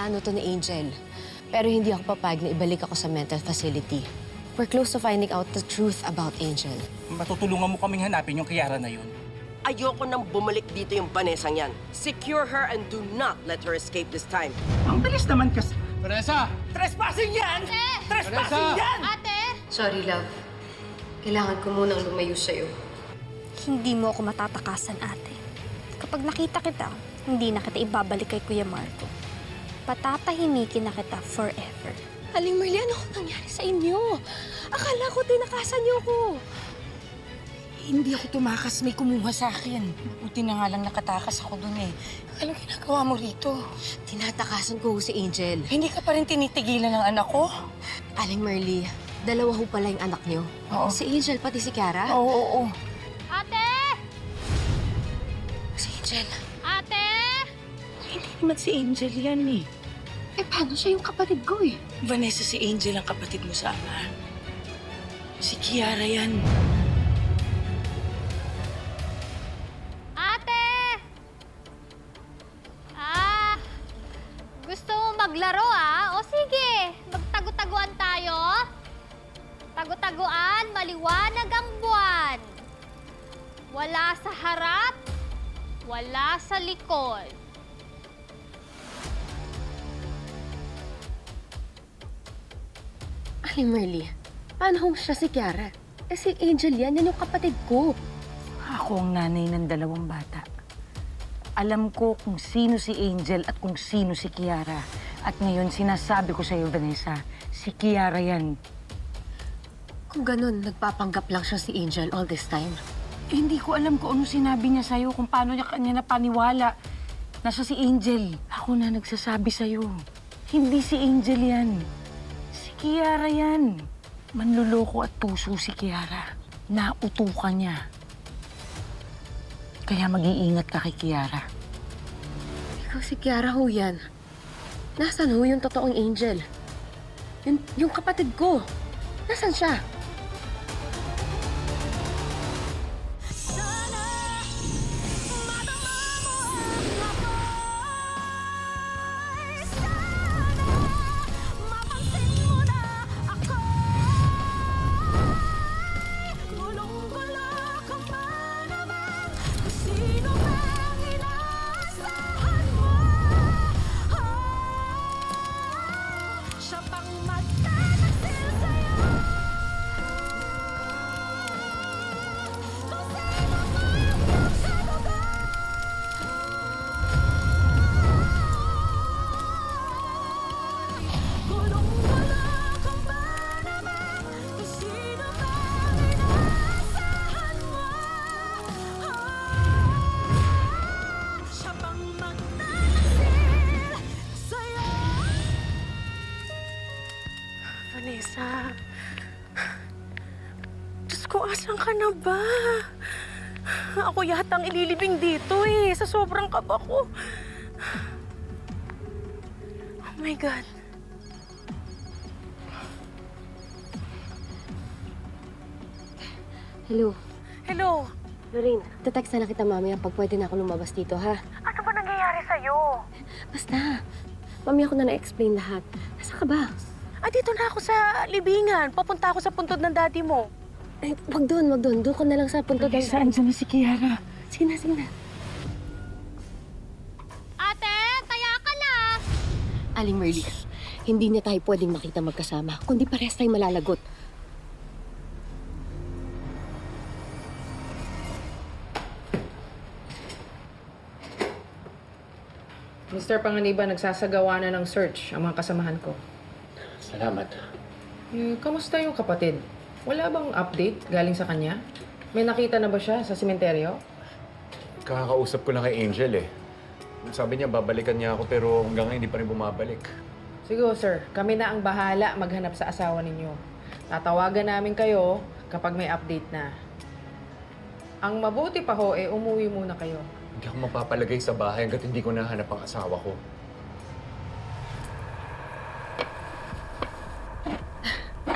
plano to ni Angel. Pero hindi ako papayag na ibalik ako sa mental facility. We're close to finding out the truth about Angel. Matutulungan mo kaming hanapin yung Kiara na yun. Ayoko nang bumalik dito yung Vanessang yan. Secure her and do not let her escape this time. Ang bilis naman kasi. Vanessa! Trespassing yan! Ate! Trespassing Vanessa! yan! Ate! Sorry, love. Kailangan ko munang lumayo sa'yo. Hindi mo ako matatakasan, ate. Kapag nakita kita, hindi na kita ibabalik kay Kuya Marco. Patatahimikin na kita forever. Aling Marley, ano nangyari sa inyo? Akala ko tinakasan niyo ko. Hindi ako tumakas, may kumuha sa akin. Buti na nga lang nakatakas ako dun eh. Anong ginagawa mo rito? Tinatakasan ko si Angel. Hindi ka pa rin tinitigilan ng anak ko? Aling Marley, dalawa ho pala yung anak niyo. Oo. Si Angel, pati si Kiara. Oo. Ate! Si Angel. Ate! Hindi naman si Angel yan eh. Eh, paano siya yung kapatid ko eh? Vanessa, si Angel ang kapatid mo sa ama. Si Kiara yan. Ate! Gusto mo maglaro O sige, magtago-taguan tayo. Tago-taguan, maliwanag ang buwan. Wala sa harap, wala sa likod. Aling Marley, paano ho siya si Kiara? Eh, si Angel yan yung kapatid ko. Ako ang nanay ng dalawang bata. Alam ko kung sino si Angel at kung sino si Kiara. At ngayon sinasabi ko sa'yo, Vanessa, si Kiara yan. Kung ganun, nagpapanggap lang siya si Angel all this time. Eh, hindi ko alam kung ano sinabi niya sa'yo, kung paano niya kanya napaniwala na siya si Angel. Ako na nagsasabi sa'yo. Hindi si Angel yan. Si Kiara yan. Manluloko at tuso si Kiara. Nautukan niya. Kaya mag-iingat ka kay Kiara. Ikaw si Kiara ho yan. Nasaan ho yung totoong Angel? Yung kapatid ko. Nasaan siya? Vanessa, Diyos ko, asan ka na ba? Ako yata ang ililibing dito sa sobrang kaba ko. Oh my God. Hello. Hello. Lorraine, text na lang kita mamaya pag pwede na ako lumabas dito, ha? Ano ba nangyayari sa'yo? Basta, mamaya ko na na-explain lahat. Nasaan ka ba? Dito na ako sa libingan. Papunta ako sa puntod ng daddy mo. Eh, wag doon, wag doon. Doon ka na lang sa punto. Saan na si Kiara? Sige na, sige na. Ate, taya ka na! Aling Marley, hindi niya tayo pwedeng makita magkasama, kundi parehas tayong malalagot. Mr. Panganiban, nagsasagawa na ng search ang mga kasamahan ko. Salamat. Kamusta yung kapatid? Wala bang update galing sa kanya? May nakita na ba siya sa sementeryo? Kakakausap ko lang kay Angel eh. Sabi niya babalikan niya ako pero hanggang ngayon hindi pa rin bumabalik. Siguro, sir. Kami na ang bahala maghanap sa asawa ninyo. Tatawagan namin kayo kapag may update na. Ang mabuti pa ho, umuwi muna kayo. Hindi ako mapapalagay sa bahay hanggat hindi ko nahanap ang asawa ko.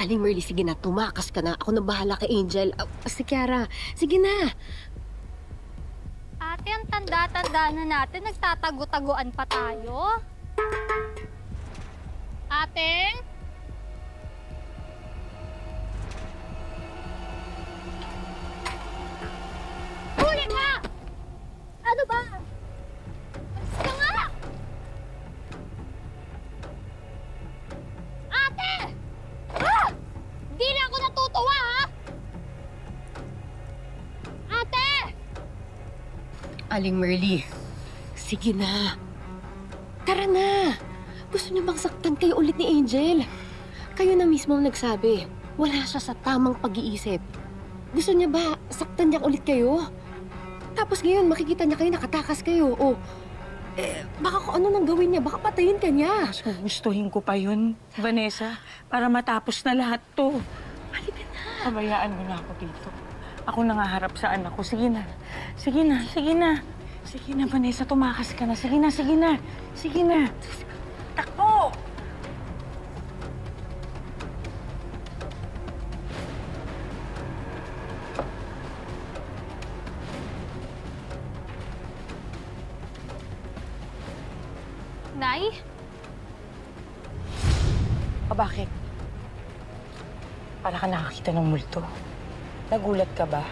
Aling Marley, sige na, tumakas ka na. Ako na bahala kay Angel. Si Kiara, sige na. Ate, ang tanda-tanda na natin. Nagtatago-taguan pa tayo. Ate? Huli nga! Ano ba? Alis ka nga! Ate! Ah! Di na ako natutuwa, ha? Ate! Aling Merly, sige na. Tara na. Gusto niyo bang saktan kayo ulit ni Angel? Kayo na mismo ang nagsabi. Wala siya sa tamang pag-iisip. Gusto niya ba saktan niya ulit kayo? Tapos ngayon makikita niya kayo nakatakas kayo. O, baka kung ano nang gawin niya, baka patayin ka niya. Mas gugustuhin ko pa yun, Vanessa, para matapos na lahat to. Halika na. Pabayaan mo na ako dito. Ako nangaharap sa anak ko. Sige na. Sige na, sige na. Sige na, Vanessa, tumakas ka na. Sige na, sige na. Sige na. Takbo! Nay? O bakit? Para ka nakakita ng multo. Nagulat ka ba?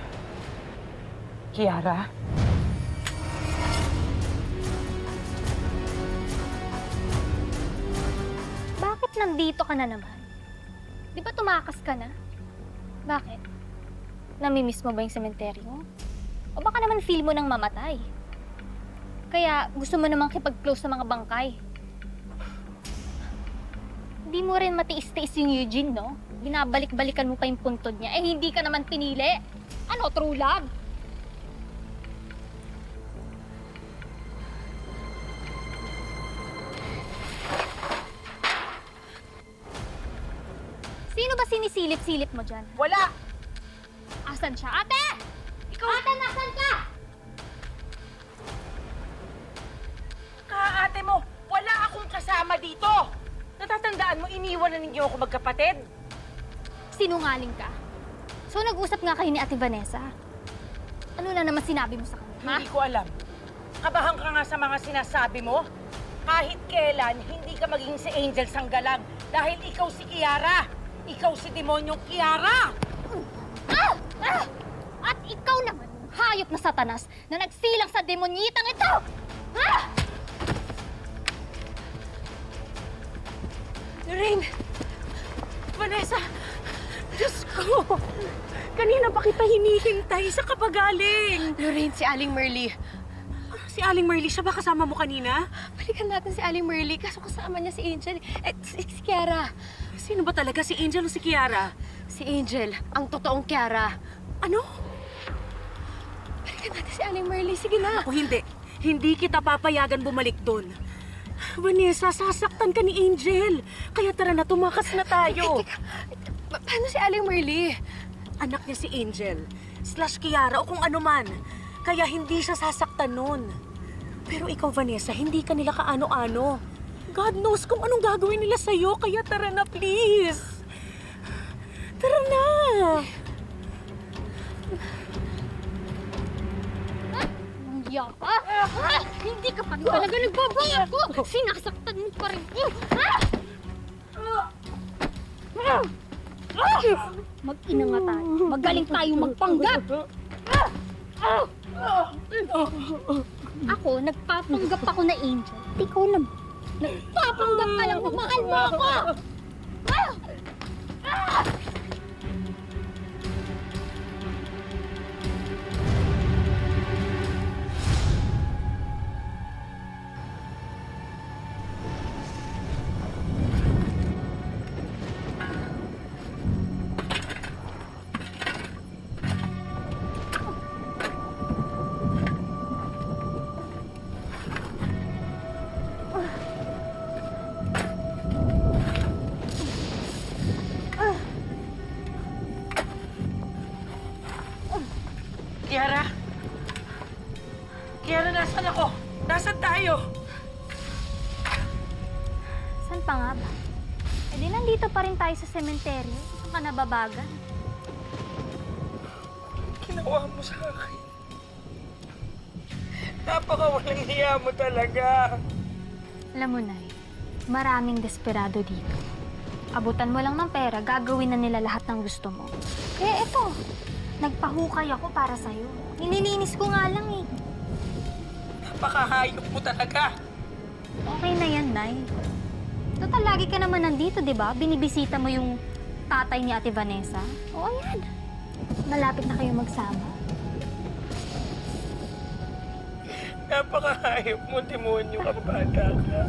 Kiara? Bakit nandito ka na naman? Di ba tumakas ka na? Bakit? Namimiss mo ba yung sementeryo? O baka naman feel mo nang mamatay? Kaya gusto mo namang kipag-close sa mga bangkay? Hindi mo rin matiis-tiis yung Eugene, no? Binabalik-balikan mo pa yung puntod niya. Eh, hindi ka naman pinili. Ano, true love? Sino ba sinisilip-silip mo dyan? Wala! Asan siya? Ate! Ikaw! Ate, nasan ka? Ate mo, wala akong kasama dito! Natatandaan mo, iniwan na ninyo ako magkapatid? Sinungaling ka. So, nag-usap nga kayo ni Ate Vanessa. Ano na naman sinabi mo sa kanya, ha? Hindi ko alam. Kabahan ka nga sa mga sinasabi mo. Kahit kailan, hindi ka maging si Angel Sanggalang dahil ikaw si Kiara. Ikaw si demonyong Kiara! Ah! Ah! At ikaw naman, hayop na satanas na nagsilang sa demonyitang ito! Ah! Lorraine! Vanessa! Diyos ko! Kanina pa kita hinihintay sa kapagaling! Lorraine, si Aling Merly. Si Aling Merly, siya ba kasama mo kanina? Balikan natin si Aling Merly, kaso kasama niya si Angel. Si Kiara. Sino ba talaga? Si Angel o si Kiara? Si Angel, ang totoong Kiara. Ano? Balikan natin si Aling Merly, sige na. Ako hindi. Hindi kita papayagan bumalik doon. Vanessa, sasaktan ka ni Angel. Kaya tara na, tumakas na tayo. Paano si Aling Merly? Anak niya si Angel, / Kiara o kung ano man. Kaya hindi siya sasaktan nun. Pero ikaw, Vanessa, hindi ka nila kaano-ano. God knows kung anong gagawin nila sa'yo, kaya tara na, please. Tara na! Mangya ka? Ah! Hindi ka pa rin talaga nagbabago! Sinasaktan mo pa rin! Ah! Mag-ina nga tayo. Magaling tayo magpanggap! Ako, nagpapanggap ako na Angel. Ikaw naman. Nagpapanggap ka lang na mahal mo ako! Ah! Ah! Kiara? Kiara, nasan ako? Nasaan tayo? Saan pa nga ba? Eh di nandito pa rin tayo sa sementeryo. Saan ka nababagan? Ginawa mo sa akin. Napakawalang hiya mo talaga. Alam mo, Nay, maraming desperado dito. Abutan mo lang ng pera, gagawin na nila lahat ng gusto mo. Kaya eto, nagpahukay ako para sa'yo. Nililinis ko nga lang eh. Napakahayop mo talaga. Okay na yan, Nay. Total, lagi ka naman nandito, di ba? Binibisita mo yung tatay ni Ate Vanessa. O, ayan. Malapit na kayo magsama. Napakahayop mo, demonyo ka, bata ka.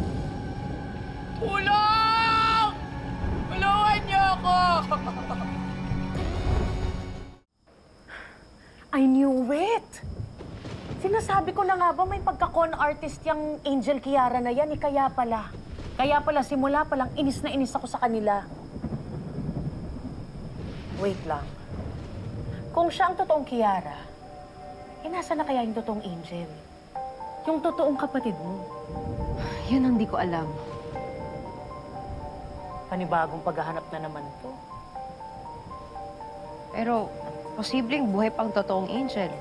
Tulong! Tulungan niyo ako! I knew it! Sinasabi ko na nga ba may pagka-con artist yung Angel Kiara na yan, kaya pala. Kaya pala, simula pa lang, inis na inis ako sa kanila. Wait lang. Kung siya ang totoong Kiara, nasa na kaya yung totoong Angel? Yung totoong kapatid mo. Yun ang di ko alam. Panibagong paghahanap na naman to. Pero, posibleng buhay pang totoong Angel.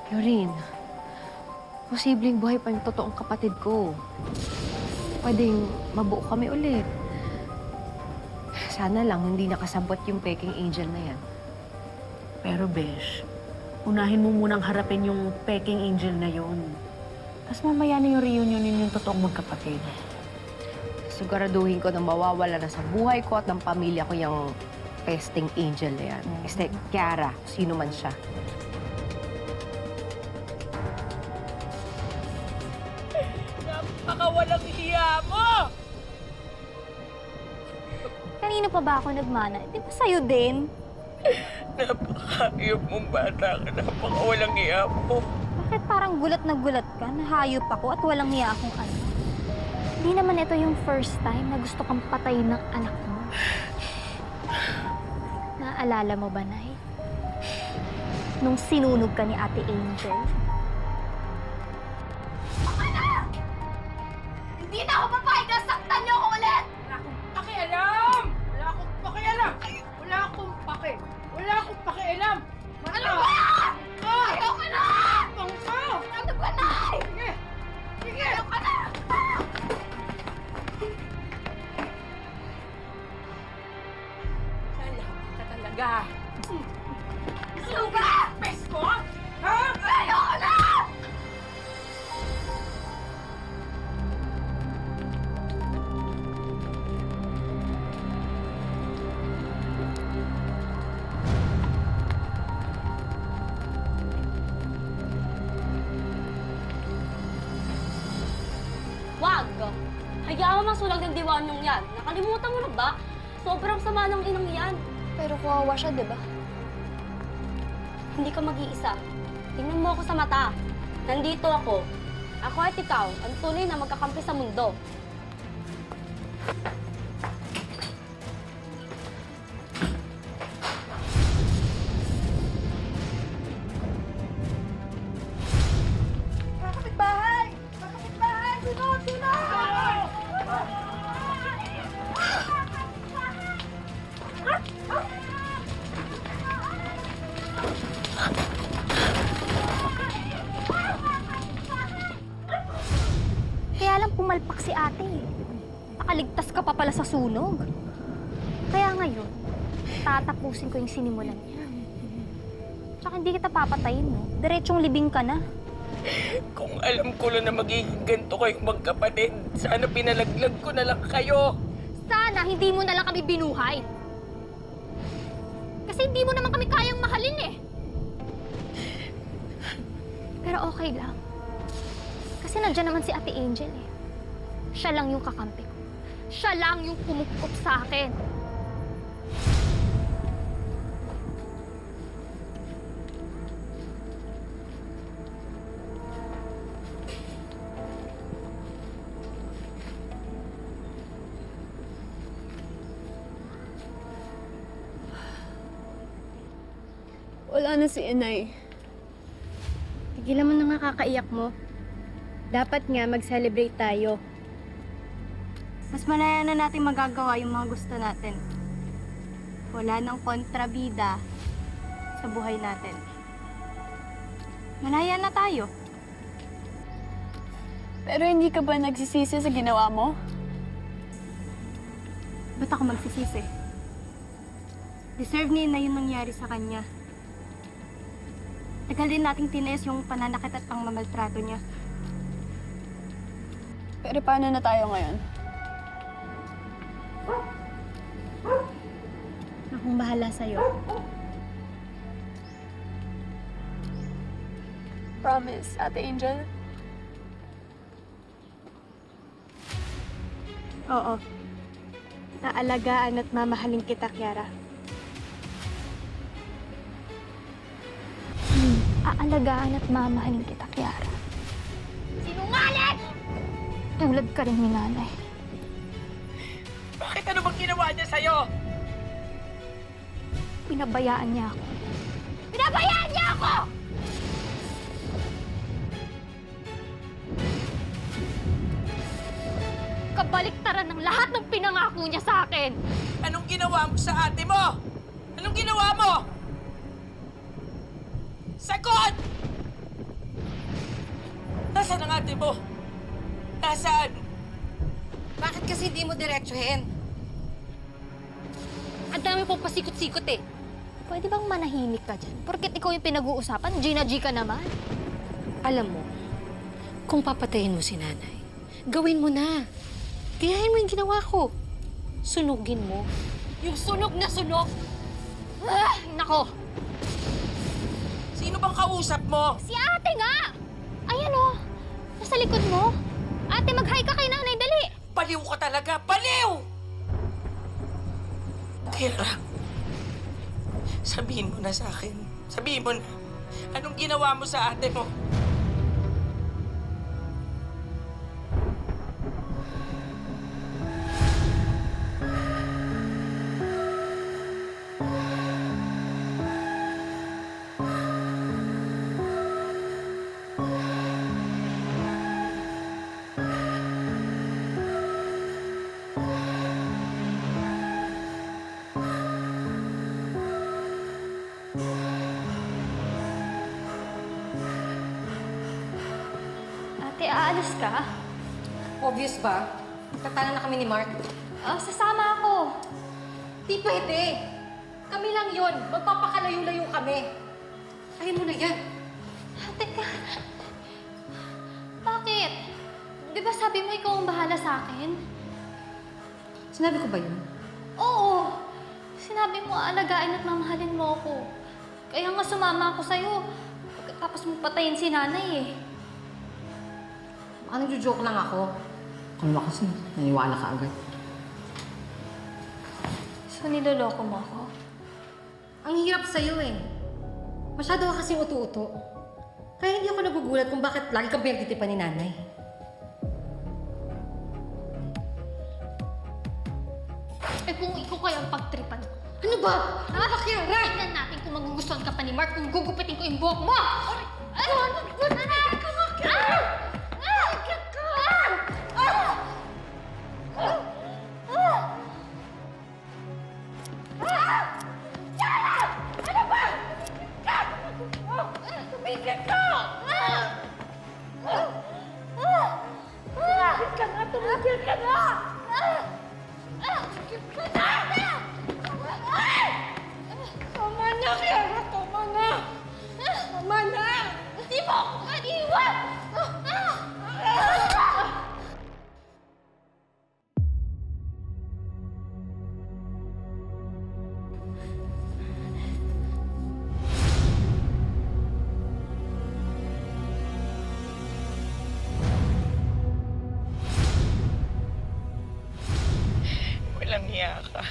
Lorraine, posibleng buhay pa yung totoong kapatid ko. Pwedeng mabuo kami ulit. Sana lang hindi nakasabot yung peking Angel na yan. Pero Besh, unahin mo munang harapin yung peking Angel na yun. Tapos mamaya na yung reunion yung totoong magkapatid. Siguraduhin ko na mawawala na sa buhay ko at ng pamilya ko yung pesting Angel na yan. Este, Kiara, sino man siya. Napakawalang hiya mo! Kanino pa ba ako nagmana? Di ba sa'yo din? Napakahayop mong bata ka, napakawalang hiya mo. Bakit parang gulat na gulat ka? Nahayop ako at walang niya akong anak. Hindi naman ito yung first time na gusto kang patayin ng anak mo. Naaalala mo ba, Nay? Nung sinunog ka ni Ate Angel? Okay na! Hindi na ako papayag na saktan niyo ako ulit! Pakialam! Wala akong pakialam! Wala akong paki! Wala akong pakialam! Ano ba? Ayoko na! Bangsa! Ano ba, Nay? Sige! Sige! Ayoko na! Salamat ka talaga! Ano ba? Pes ko? Ha? Ayoko na! Wag! Hayaan mo masulag ng diwanyong yan. Nakalimutan mo na ba? Sobrang sama ng inang yan. Pero kawawa siya, di ba? Hindi ka mag-iisa. Tingnan mo ako sa mata. Nandito ako. Ako at ikaw, ang tunay na magkakampi sa mundo. Kaya lang pumalpak si ate eh. Nakaligtas ka pa pala sa sunog. Kaya ngayon, tatapusin ko yung sinimulan niya. Tsaka hindi kita papatayin, no? Diretsong libing ka na. Kung alam ko lang na magiging ganito kayong magkapatid, sana pinalaglag ko na lang kayo. Sana hindi mo na lang kami binuhay. Kasi hindi mo naman kami kayang mahalin eh. Pero okay lang. Kasi nandiyan naman si Ate Angel eh. Siya lang yung kakampi ko. Siya lang yung kumukop sa akin. Wala na si Inay. Tigilan mo na nga kakaiyak mo. Dapat nga mag-celebrate tayo. Mas malaya na natin magagawa yung mga gusto natin. Wala nang kontrabida sa buhay natin. Malaya na tayo. Pero hindi ka ba nagsisisi sa ginawa mo? Ba't ako magsisisi? Deserve ni Inay yung nangyari sa kanya. Tagal din nating tiniis yung pananakit at pangmamaltrato niya. Pero paano na tayo ngayon? Akong bahala sa'yo. Promise, Ate Angel? Oo. Aalagaan at mamahalin kita, Kiara. Aalagaan at mamahalin kita, Kiara. Sinungaling! Tulad ka rin ni Nanay. Bakit ano bang ginawa niya sa'yo? Pinabayaan niya ako. Pinabayaan niya ako! Kabaliktaran ng lahat ng pinangako niya sa akin. Anong ginawa mo sa ate mo? Anong ginawa mo? Sagot! Nasaan ang ate mo? Nasaan? Bakit kasi di mo diretsuhin? Ang dami pong pasikot-sikot eh. Pwede bang manahimik ka dyan? Porket ikaw yung pinag-uusapan, Gina G ka naman. Alam mo, kung papatayin mo si nanay, gawin mo na. Gayahin mo yung ginawa ko. Sunugin mo. Yung sunog na sunog! Ah, nako! Sino bang kausap mo? Si ate nga! Ayan o! Nasa likod mo. Ate, mag-hi ka kay Nanay, dali! Baliw ka talaga! Baliw! Kira, sabihin mo na sa akin. Sabihin mo na. Anong ginawa mo sa ate mo? Ate, aalis ka? Obvious ba? Tatalo na kami ni Mark. Sasama ako. Di pwede. Kami lang yon. Magpapakalayo-layo kami. Ayaw mo na yan. Teka. Bakit? Di ba sabi mo ikaw ang bahala sa akin? Sinabi ko ba yun? Oo. Sinabi mo aalagaan at mamahalin mo ako. Kaya nga sumama ako sa'yo. Tapos mo patayin si Nanay eh. Baka nagjo-joke lang ako. Kung naman kasi, naniwala ka agad. So niloloko mo ako? Ang hirap sa'yo eh. Masyado ka kasing utu-uto. Kaya hindi ako nagugulat kung bakit lagi kang pinagtitipan ni nanay. Eh kung ikaw kaya ang pagtripan ko. Ano ba? Ano ba, Kiara? Tingnan natin kung magugustuhan ka pa ni Mark kung gugupitin ko yung buhok mo! Tama na, Kiara! Tama na! Tama na! Hindi mo ako maniwan! Walang hiya ka.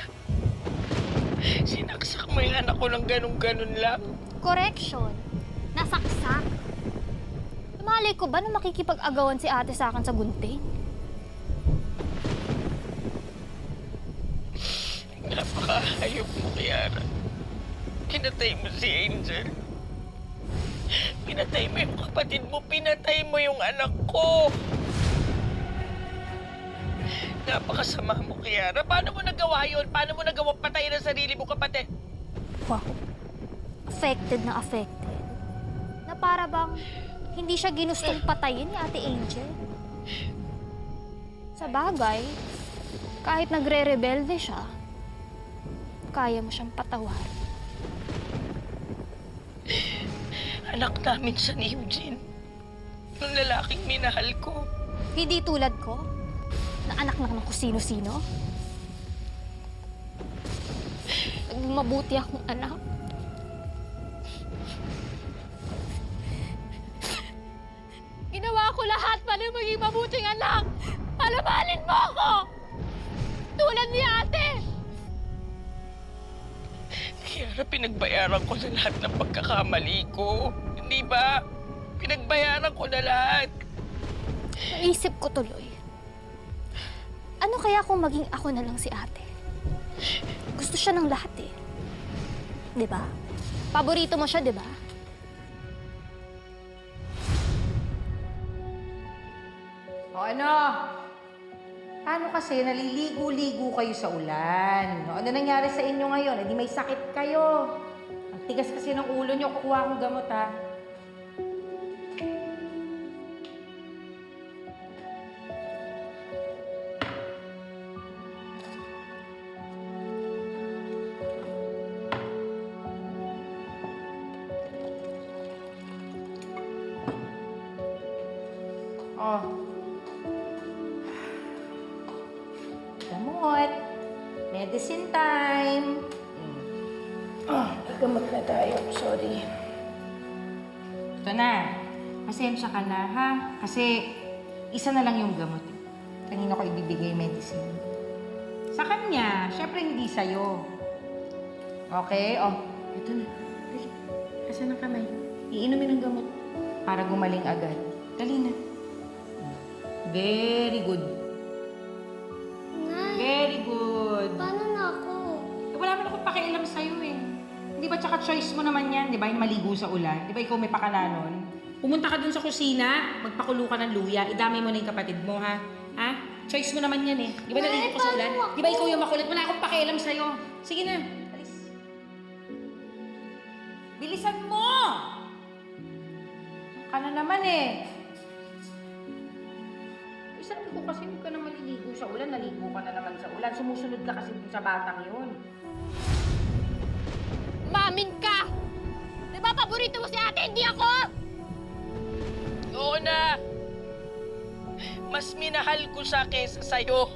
Sinaksak mo yung anak ko ng ganun-ganun lang. Correction. Nasaksak. Malay ko ba na makikipag-agawan si ate sa akin sa gunting? Napakahayop mo, Kiara. Pinatay mo si Angel. Pinatay mo yung kapatid mo. Pinatay mo yung anak ko. Napakasama mo, Kiara. Paano mo nagawa yun? Paano mo nagawa patayin ang sarili mo, kapatid? Wow. Affected na affected. Na para bang hindi siya ginustong patayin ni Ate Angel. Sa bagay, Kahit nagre-rebelde siya, kaya mo siyang patawarin. Anak namin siya ni Eugene. Yung lalaking minahal ko. Hindi tulad ko, na anak lang ng kung sino-sino. Naging mabuti akong anak. Ginawa ko lahat para maging mabuting anak. Palabalin mo ako! Tulad ni ate! Kaya pinagbayaran ko na lahat ng pagkakamali ko. Hindi ba? Pinagbayaran ko na lahat. Naisip ko tuloy. Ano kaya kung maging ako na lang si ate? Gusto siya ng lahat eh. Di ba? Paborito mo siya, di ba? O ano? Paano kasi naliligo-ligo kayo sa ulan? O, ano nangyari sa inyo ngayon? Eh, di may sakit kayo. Ang tigas kasi ng ulo nyo. Kukuha akong gamot, ha? Oh. Gamot. Medicine time. Gamot na tayo. Sorry. Ito na. Pasensya ka na, ha? Kasi isa na lang yung gamot. Kanina ko ibibigay medicine. Sa kanya, syempre hindi sa'yo. Okay? Oh, ito na. Dali. Asan ang kamay? Iinumin ang gamot para gumaling agad. Dali na. Very good. Nay, Very good. paano na ako? Eh, wala man akong pakialam sa'yo eh. Di ba tsaka choice mo naman yan, di ba? Yung maligo sa ulan. Di ba ikaw may pakala nun? Pumunta ka dun sa kusina, magpakulo ka ng luya, idamay mo na yung kapatid mo, ha? Ha? Choice mo naman yan eh. Di ba naligo ka sa ulan? paano ako? Di ba ikaw yung makulit? Wala akong pakialam sa'yo. Sige na, alis. Bilisan mo! Ka na naman eh. Sabi ko kasi huwag ka na maliligo sa ulan, naligo ka na naman sa ulan. Sumusunod ka kasi dun sa batang yun. Mamin ka! Di ba paborito mo si ate, hindi ako? Oo na. Mas minahal ko siya kaysa sa'yo.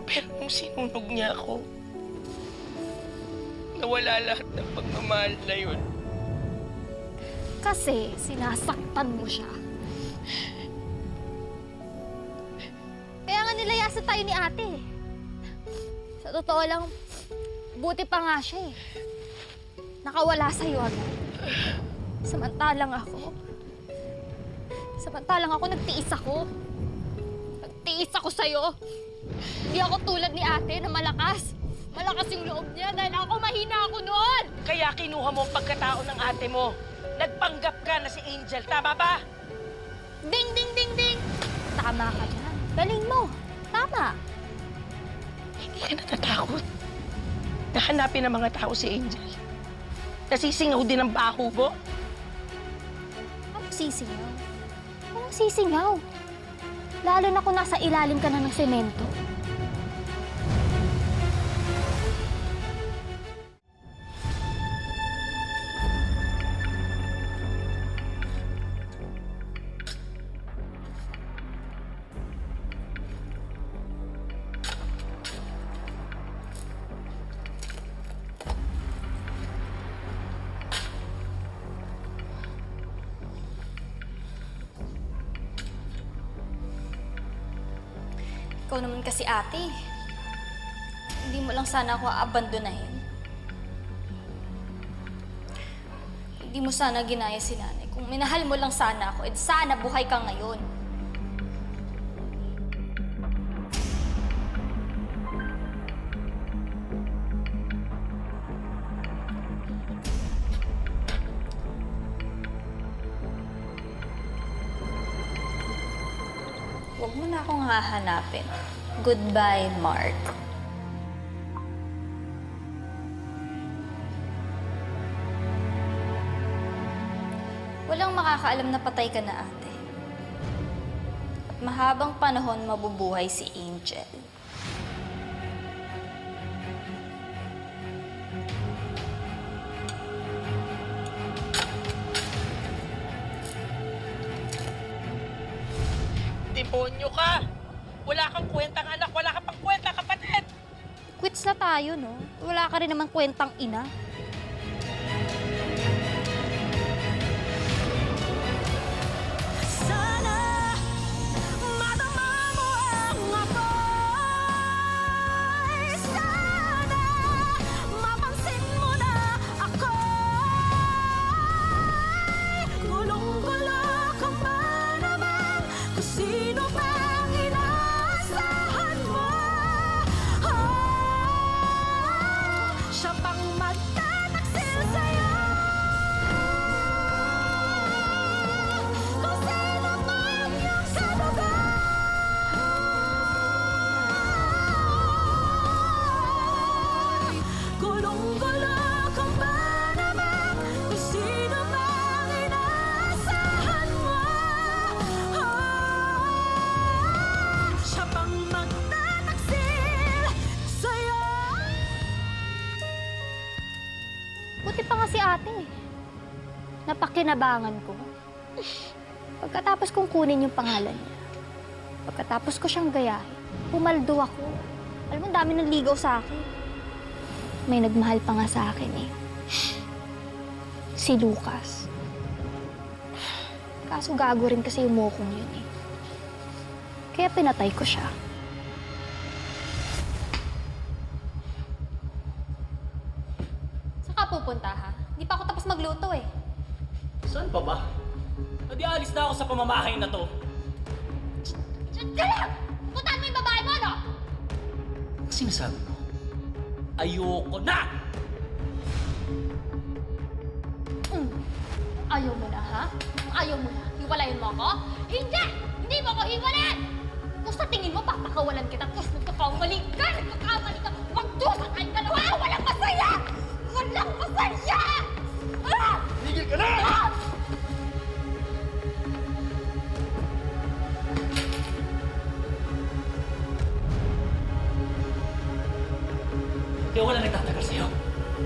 Pero nung sinunog niya ako, nawala lahat ng pagmamahal na yun. Kasi sinasaktan mo siya. Kaya nga nilayasan tayo ni ate. Sa totoo lang, buti pa nga siya eh. Nakawala sa'yo agad. Samantalang ako, nagtiis ako. Nagtiis ako sa'yo. Hindi ako tulad ni ate na malakas. Malakas yung loob niya dahil ako mahina ako noon. Kaya kinuha mo ang pagkatao ng ate mo. Nagpanggap ka na si Angel, tama ba? Ding, ding, ding, ding! Tama ka dyan. Galing mo. Tama. Hindi ka natatakot. Nahanapin ng mga tao si Angel. Nasisingaw din ang baho mo. Anong sisingaw? Anong sisingaw? Lalo na kung nasa ilalim ka na ng semento. Ikaw naman kasi ate. Hindi mo lang sana ako aabandonahin. Hindi mo sana ginaya si nanay. Kung minahal mo lang sana ako, edi sana buhay ka ngayon. Huwag mo na akong hahanapin. Goodbye, Mark. Walang makakaalam na patay ka na, ate. At mahabang panahon mabubuhay si Angel. Demonyo ka! Wala kang kwentang anak, wala kang pang kwentang kapatid! Quits na tayo, no? Wala ka rin naman kwentang ina. Sana madama mo ang ako'y sana mapansin mo na ako'y gulong-gulo kung ba naman kung sino pang inaasahan mo. Siya pang magtataksil sa'yo. Kung sino man yung sa dugo. Gulong-gulo kung ba naman kung sino mang inaasahan mo. Siya pang magtataksil sa'yo. Buti pa nga si ate. Napakinabangan ko. Pagkatapos kong kunin yung pangalan niya, pagkatapos ko siyang gayahin, pumaldo ako. Alam mo, ang dami ng ligaw sa akin. May nagmahal pa nga sa akin eh. Si Lucas. Kaso gago rin kasi yung mokong yun eh. Kaya pinatay ko siya. Saan ka pupunta ha? Hindi pa ako tapos magluto eh. Saan pa ba? Adi alis na ako sa pamamahay na to. Diyan ka lang! Puntahan mo yung babae mo, no? Ang sinasabi mo? Ayoko na! Ayaw mo na, ha? Ayaw mo na. Hiwalayin mo ako? Hindi! Hindi mo ako hiwalayin! Kung sa tingin mo, papakawalan kita, tapos nagkakamali ka! Nagkakamali ka! Magdusa kayong dalawa! Walang masaya! Walang masaya! Ah! Tigil ka na! Ah! Kaya wala nagtatagal sa'yo.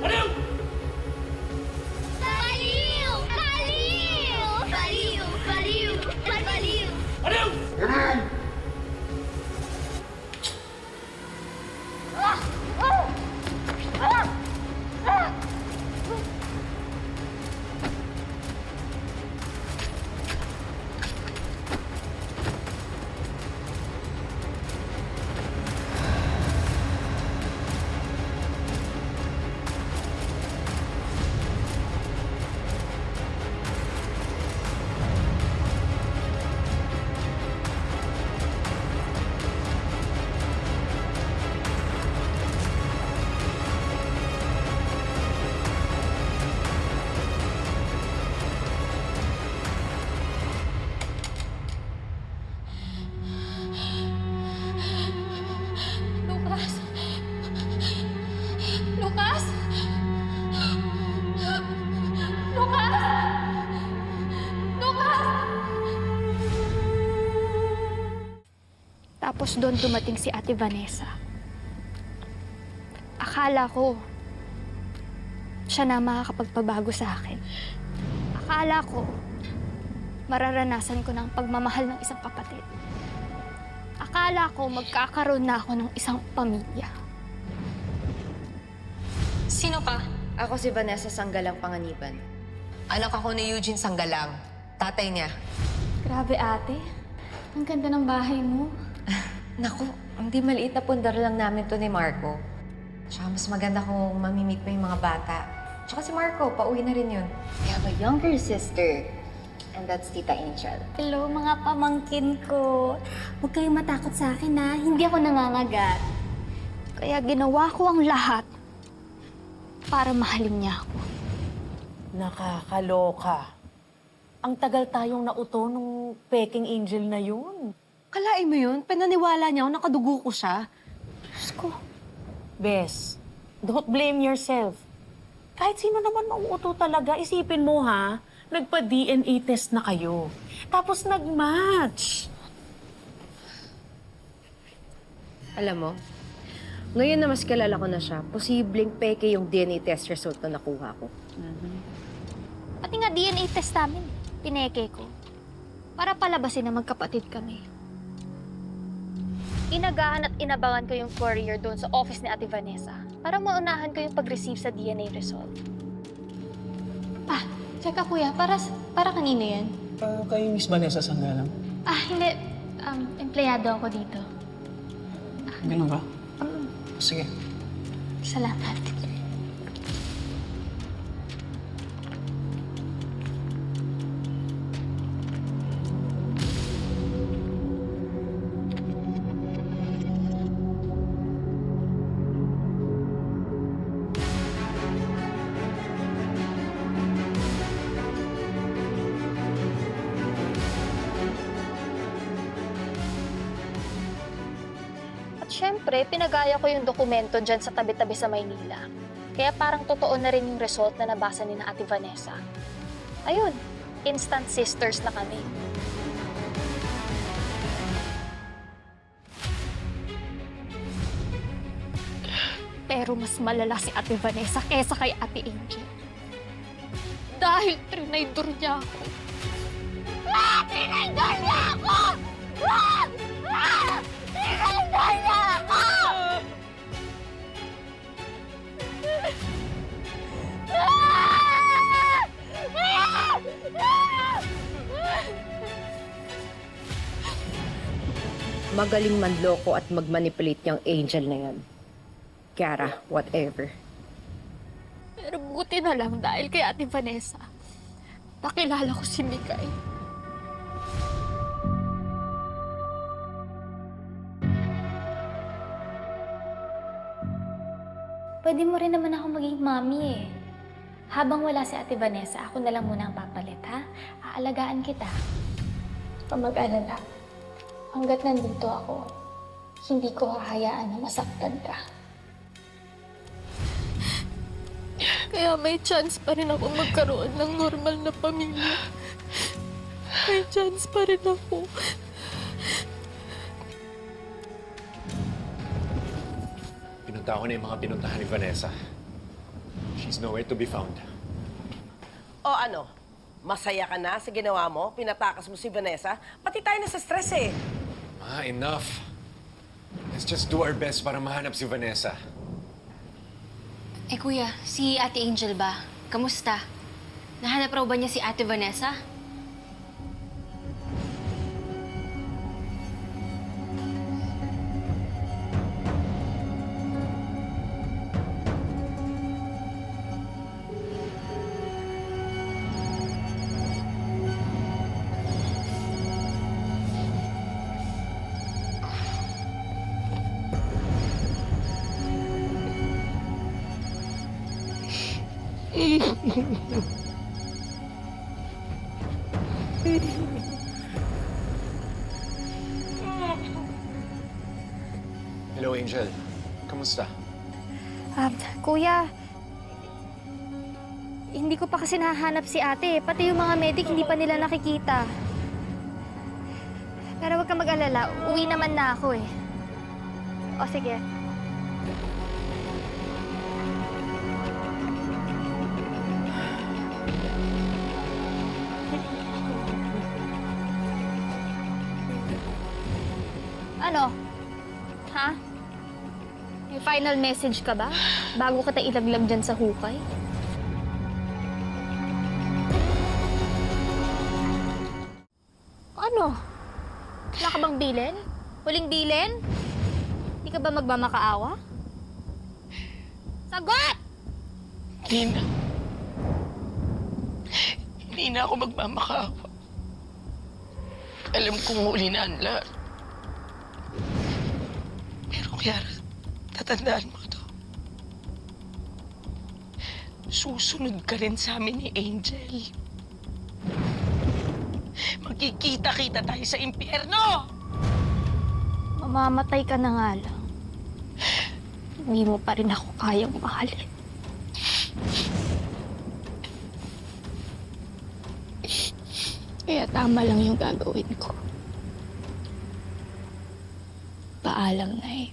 Ano yun? Baliw! Baliw! Baliw! Baliw! Baliw! Ano yun? Ah! Ah! Ah! Ah! Lucas? Lucas? Lucas? Lucas? Tapos doon dumating si Ate Vanessa. Akala ko siya na makakapagpabago sa akin. Akala ko mararanasan ko ng pagmamahal ng isang kapatid. Akala ko magkakaroon na ako ng isang pamilya. Sino ka? Ako si Vanessa Sanggalang Panganiban. Anak ako ni Eugene Sanggalang, tatay niya. Grabe ate, ang ganda ng bahay mo. Naku, hindi maliit na pundar lang namin to ni Marco. Tsaka mas maganda kung mamimit mo yung mga bata. Tsaka si Marco, pauwi na rin yun. I have a younger sister. And that's Tita Angel. Hello mga pamangkin ko. Huwag kayong matakot sa akin ha, hindi ako nangangagat. Kaya ginawa ko ang lahat para mahalin niya ako. Nakakaloka. Ang tagal tayong nauto nung peking angel na yun. Kalain mo yun? Pinaniwala niya ako, nakadugo ko siya. Diyos ko. Bes, don't blame yourself. Kahit sino naman mauuto talaga, isipin mo ha, nagpa-DNA test na kayo. Tapos nag-match. Alam mo, ngayon na mas kilala ko na siya, posibleng peke yung DNA test result na nakuha ko. Pati nga DNA test namin, pineke ko. Para palabasin na magkapatid kami. Inagaan at inabangan ko yung courier doon sa office ni Ate Vanessa para maunahan ko yung pag-receive sa DNA result. Tsaka kuya, para kanino yan? Kay Miss Vanessa Sanggalang. Hindi. Empleyado ako dito. Ganun ba? Sige. Salamat. Siyempre, pinagaya ko yung dokumento dyan sa tabi-tabi sa Maynila. Kaya parang totoo na rin yung result na nabasa ni na Ate Vanessa. Ayun, instant sisters na kami. Pero mas malala si Ate Vanessa kesa kay Ate Angel. Dahil trinaydor niya ako. Trinaydor niya ako! Trinaydor niya ako! Magaling manloko at magmanipulate niyang Angel na yan. Kiara, whatever. Pero buti na lang dahil kay Ate Vanessa. Nakilala ko si Mikay. Pwede mo rin naman ako maging mami eh. Habang wala si Ate Vanessa, ako na lang muna ang papalit, ha? Aalagaan kita. Huwag mag-alala. Hanggat nandito ako, hindi ko hahayaan na masaktan ka. Kaya may chance pa rin ako magkaroon ng normal na pamilya. May chance pa rin ako. Pinunta ko na yung mga pinuntahan ni Vanessa. She's nowhere to be found. O ano? Masaya ka na sa ginawa mo? Pinatakas mo si Vanessa? Pati tayo na sa stress eh. Enough. Let's just do our best para mahanap si Vanessa. Kuya, si Ate Angel ba? Kamusta? Nahanap raw ba niya si Ate Vanessa? Hello, Angel. Kamusta? Kuya, hindi ko pa kasi nahanap si ate. Pati yung mga medic, hindi pa nila nakikita. Pero huwag kang mag-alala, uwi naman na ako eh. O sige. Ano? Ha? May final message ka ba? Bago kita ilaglag dyan sa hukay? Ano? Wala ka bang bilin? Huling bilin? Hindi ka ba magmamakaawa? Sagot! Hindi na ako magmamakaawa. Alam kong huli na ang lahat. Pero Kiara, tatandaan mo to. Susunod ka rin sa amin ni Angel. Magkikita-kita tayo sa impyerno! Mamamatay ka na nga lang. Hindi mo pa rin ako kayang mahalin. Kaya tama lang yung gagawin ko. Paalam na eh.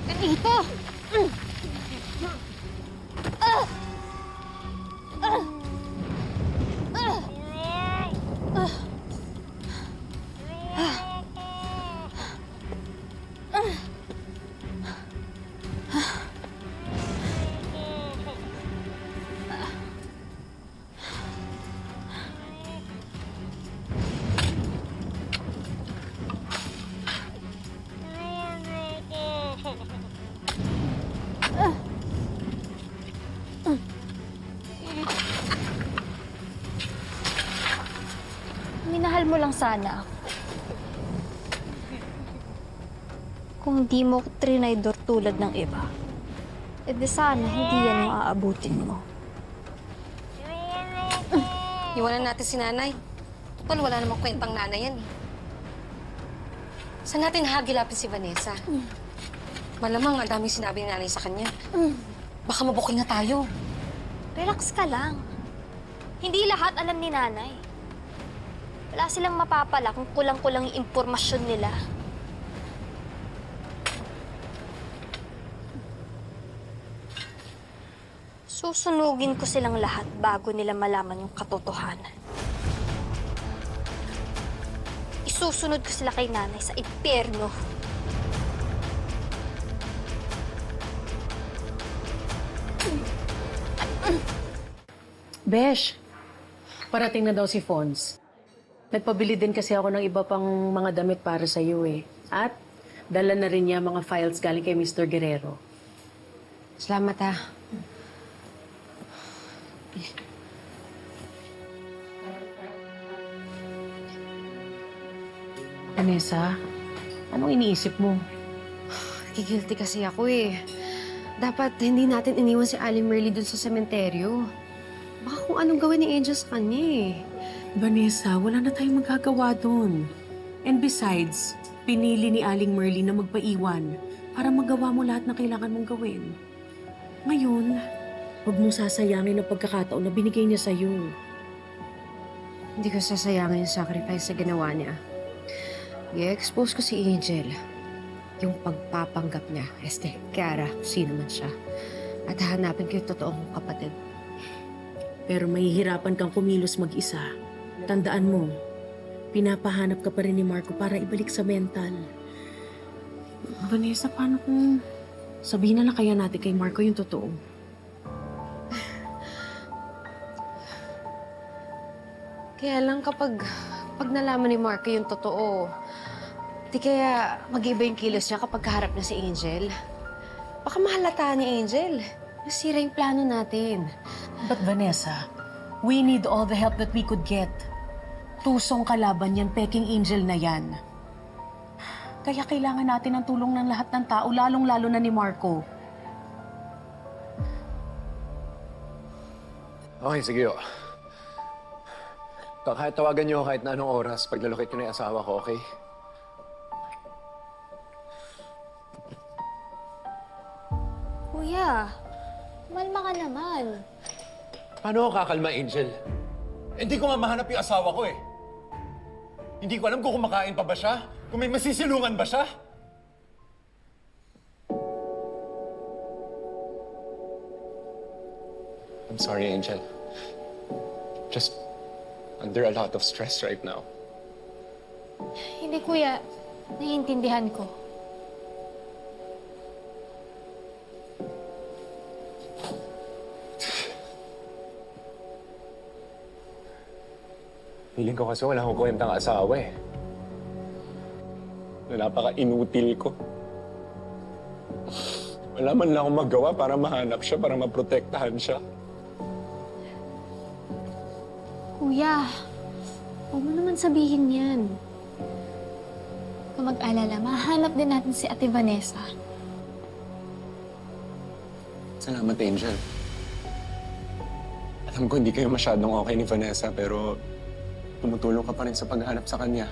Ganito! Minahal mo lang sana ako. Kung di mo ko trinaydor tulad ng iba, edi sana hindi yan ang aabutin mo. Iwanan natin si nanay. Total, wala namang kwentang nanay yan eh. Saan natin hagilapin si Vanessa? Malamang ang daming sinabi ng nanay sa kanya. Baka mabuking na tayo. Relax ka lang. Hindi lahat alam ni nanay. Wala silang mapapala kung kulang-kulang yung impormasyon nila. Susunugin ko silang lahat bago nila malaman yung katotohanan. Isusunod ko sila kay nanay sa impyerno. Besh, parating na daw si Fons. Nagpabili din kasi ako ng iba pang mga damit para sa iyo eh. At dala na rin niya mga files galing kay Mr. Guerrero. Salamat ah. Vanessa, anong iniisip mo? Gigilty kasi ako eh. Dapat hindi natin iniwan si Aling Merly dun sa sementeryo. Baka kung anong gawin ni Angel sa kanya eh. Vanessa, wala na tayong magagawa doon. And besides, pinili ni Aling Merly na magpaiwan para magawa mo lahat na kailangan mong gawin. Ngayon, huwag mong sasayangin ang pagkakataon na binigay niya sa'yo. Hindi ko sasayangin yung sacrifice na ginawa niya. I-expose ko si Angel. Yung pagpapanggap niya, Kiara, sino man siya. At hahanapin ko yung totoong kapatid. Pero mahihirapan kang kumilos mag-isa. Tandaan mo, pinapahanap ka pa rin ni Marco para ibalik sa mental. Vanessa, paano kung sabihin na lang kaya natin kay Marco yung totoo? Kaya lang kapag nalaman ni Marco yung totoo, di kaya mag-iba yung kilos niya kapag kaharap na si Angel. Baka mahalata ni Angel. Nasira yung plano natin. But Vanessa, we need all the help that we could get. Tusong kalaban yan, peking Angel na yan. Kaya kailangan natin ang tulong ng lahat ng tao, lalong-lalo na ni Marco. Okay, sige o. Kahit tawagan niyo kahit na anong oras, paglalokit ko na yung asawa ko, okay? Kuya, malma ka naman. Paano ako kakalma, Angel? Hindi ko nga mahanap yung asawa ko eh. Hindi ko alam kung kumakain pa ba siya, kung may masisilungan ba siya. I'm sorry, Angel. Just under a lot of stress right now. Hindi, kuya. Naiintindihan ko. Feeling ko kasi wala akong kwentang asawa eh. Na napaka-inutil ko. Wala man lang akong magawa para mahanap siya, para maprotektahan siya. Kuya, huwag mo naman sabihin yan. Kung mag-alala, mahanap din natin si Ate Vanessa. Salamat, Angel. Alam ko hindi kayo masyadong okay ni Vanessa, pero tumutulong ka pa rin sa paghahanap sa kanya.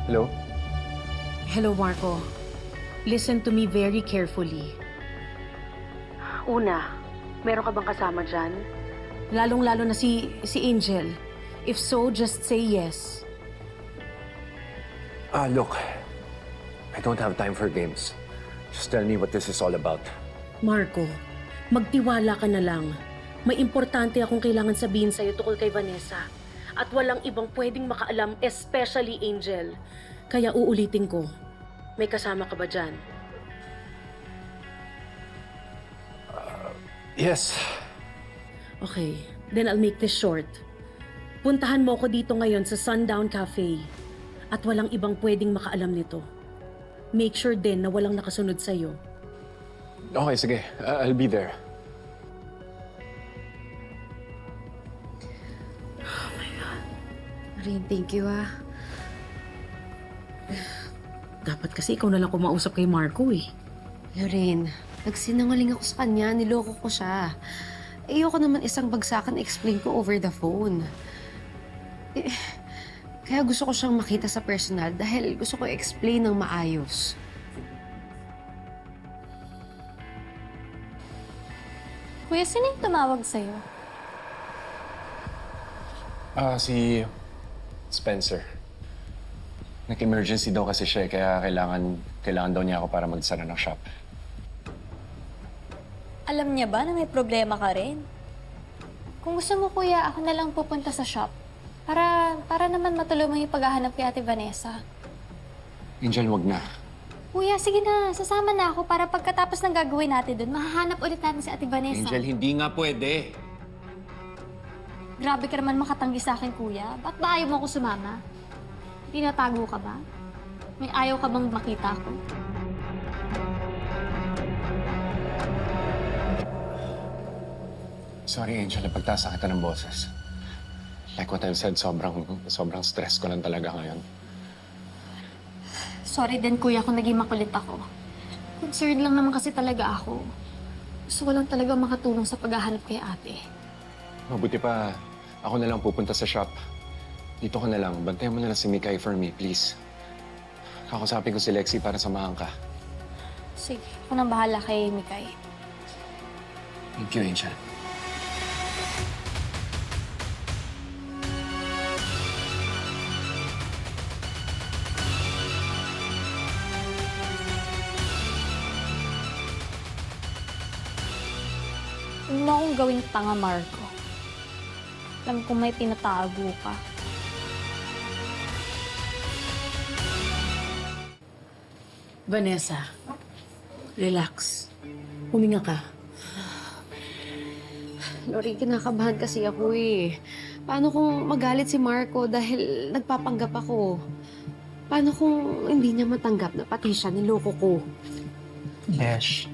Hello? Hello, Marco. Listen to me very carefully. Una, meron ka bang kasama dyan? Lalong-lalo na si Angel. If so, just say yes. Look, I don't have time for games. Just tell me what this is all about. Marco, magtiwala ka na lang. May importante akong kailangan sabihin sa'yo tungkol kay Vanessa. At walang ibang pwedeng makaalam, especially Angel. Kaya uulitin ko, may kasama ka ba dyan? Yes. Okay, then I'll make this short. Puntahan mo ako dito ngayon sa Sundown Cafe. At walang ibang pwedeng makaalam nito. Make sure din na walang nakasunod sa'yo. Okay, sige. I'll be there. Rin, thank you Dapat kasi ikaw na lang kumausap kay Marco eh. Lorraine, nagsinungaling ako sa kanya, niloko ko siya. Ayoko naman isang bagsakan explain ko over the phone. Kaya gusto ko siyang makita sa personal dahil gusto ko explain ng maayos. Kuya, sino yung tumawag sa'yo? Si Spencer. Nag-emergency daw kasi siya kaya kailangan daw niya ako para magsara ng shop. Alam niya ba na may problema ka rin? Kung gusto mo, kuya, ako na lang pupunta sa shop. Para naman matuloy mo yung paghahanap kay Ate Vanessa. Angel, wag na. Kuya, sige na. Sasama na ako para pagkatapos ng gagawin natin doon, mahahanap ulit natin si Ate Vanessa. Angel, hindi nga pwede. Grabe ka naman makatanggi sa akin, kuya. Ba't ba ayaw mo ako sumama? Tinatago ka ba? May ayaw ka bang makita ko? Sorry, Angel. Napagtasa kita ng boses. Like what I've said, sobrang stress ko lang talaga ngayon. Sorry din, kuya, kung naging makulit ako. Concerned lang naman kasi talaga ako. Gusto ko lang talaga makatulong sa paghahanap kay ate. Mabuti pa, ako na lang pupunta sa shop. Dito ko na lang. Bantayan mo na lang si Mikay for me, please. Kakusapin ko si Lexie para samahan ka. Sige, ako nang bahala kay Mikay. Thank you, Angel. Huwag mo akong gawing tanga, Marco. Alam ko may tinatago ka. Vanessa, relax. Huminga ka. Lori, kinakabahan kasi ako eh. Paano kung magalit si Marco dahil nagpapanggap ako? Paano kung hindi niya matanggap na pati siya niloko ko? Besh,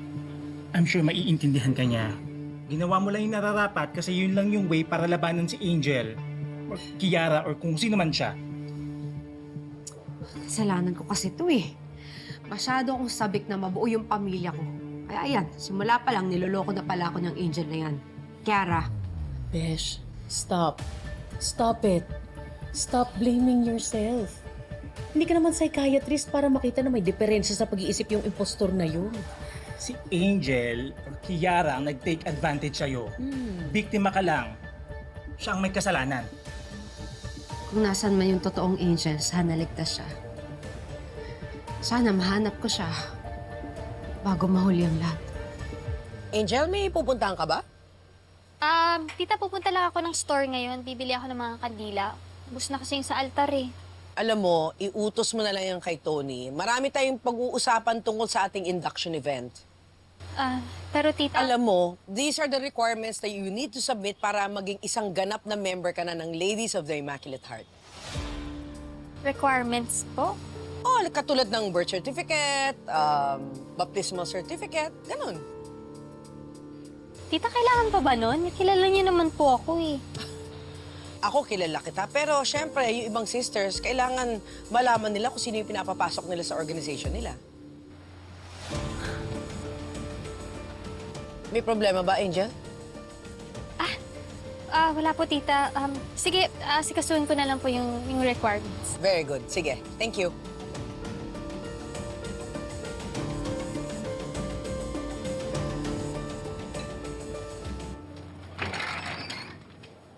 I'm sure maiintindihan ka niya. Ginawa mo lang yung nararapat kasi yun lang yung way para labanan si Angel or Kiara or kung sino man siya. Kasalanan ko kasi ito eh. Masyado akong sabik na mabuo yung pamilya ko. Kaya ayan, simula pa lang niloloko na pala ako ng Angel na yan. Kiara. Besh, stop. Stop it. Stop blaming yourself. Hindi ka naman psychiatrist para makita na may diferensya sa pag-iisip yung impostor na yun. Si Angel or Kiara ang nag-take advantage sa'yo. Biktima ka lang. Siya ang may kasalanan. Kung nasan man yung totoong Angel, sana ligtas siya. Sana mahanap ko siya bago mahuli ang lahat. Angel, may pupuntahan ka ba? Tita, pupunta lang ako ng store ngayon. Bibili ako ng mga kandila. Ubus na kasi yung sa altar eh. Alam mo, iutos mo na lang yan kay Tony. Marami tayong pag-uusapan tungkol sa ating induction event. Pero tita... Alam mo, these are the requirements that you need to submit para maging isang ganap na member ka na ng Ladies of the Immaculate Heart. Requirements po? Oh, katulad ng birth certificate, baptismal certificate, ganun. Tita, kailangan pa ba nun? Kilala niyo naman po ako eh. Ako kilala kita, pero syempre, yung ibang sisters, kailangan malaman nila kung sino yung pinapapasok nila sa organization nila. May problema ba, Angel? Wala po, tita. Sige, sikasuhin ko na lang po yung requirements. Very good. Sige. Thank you.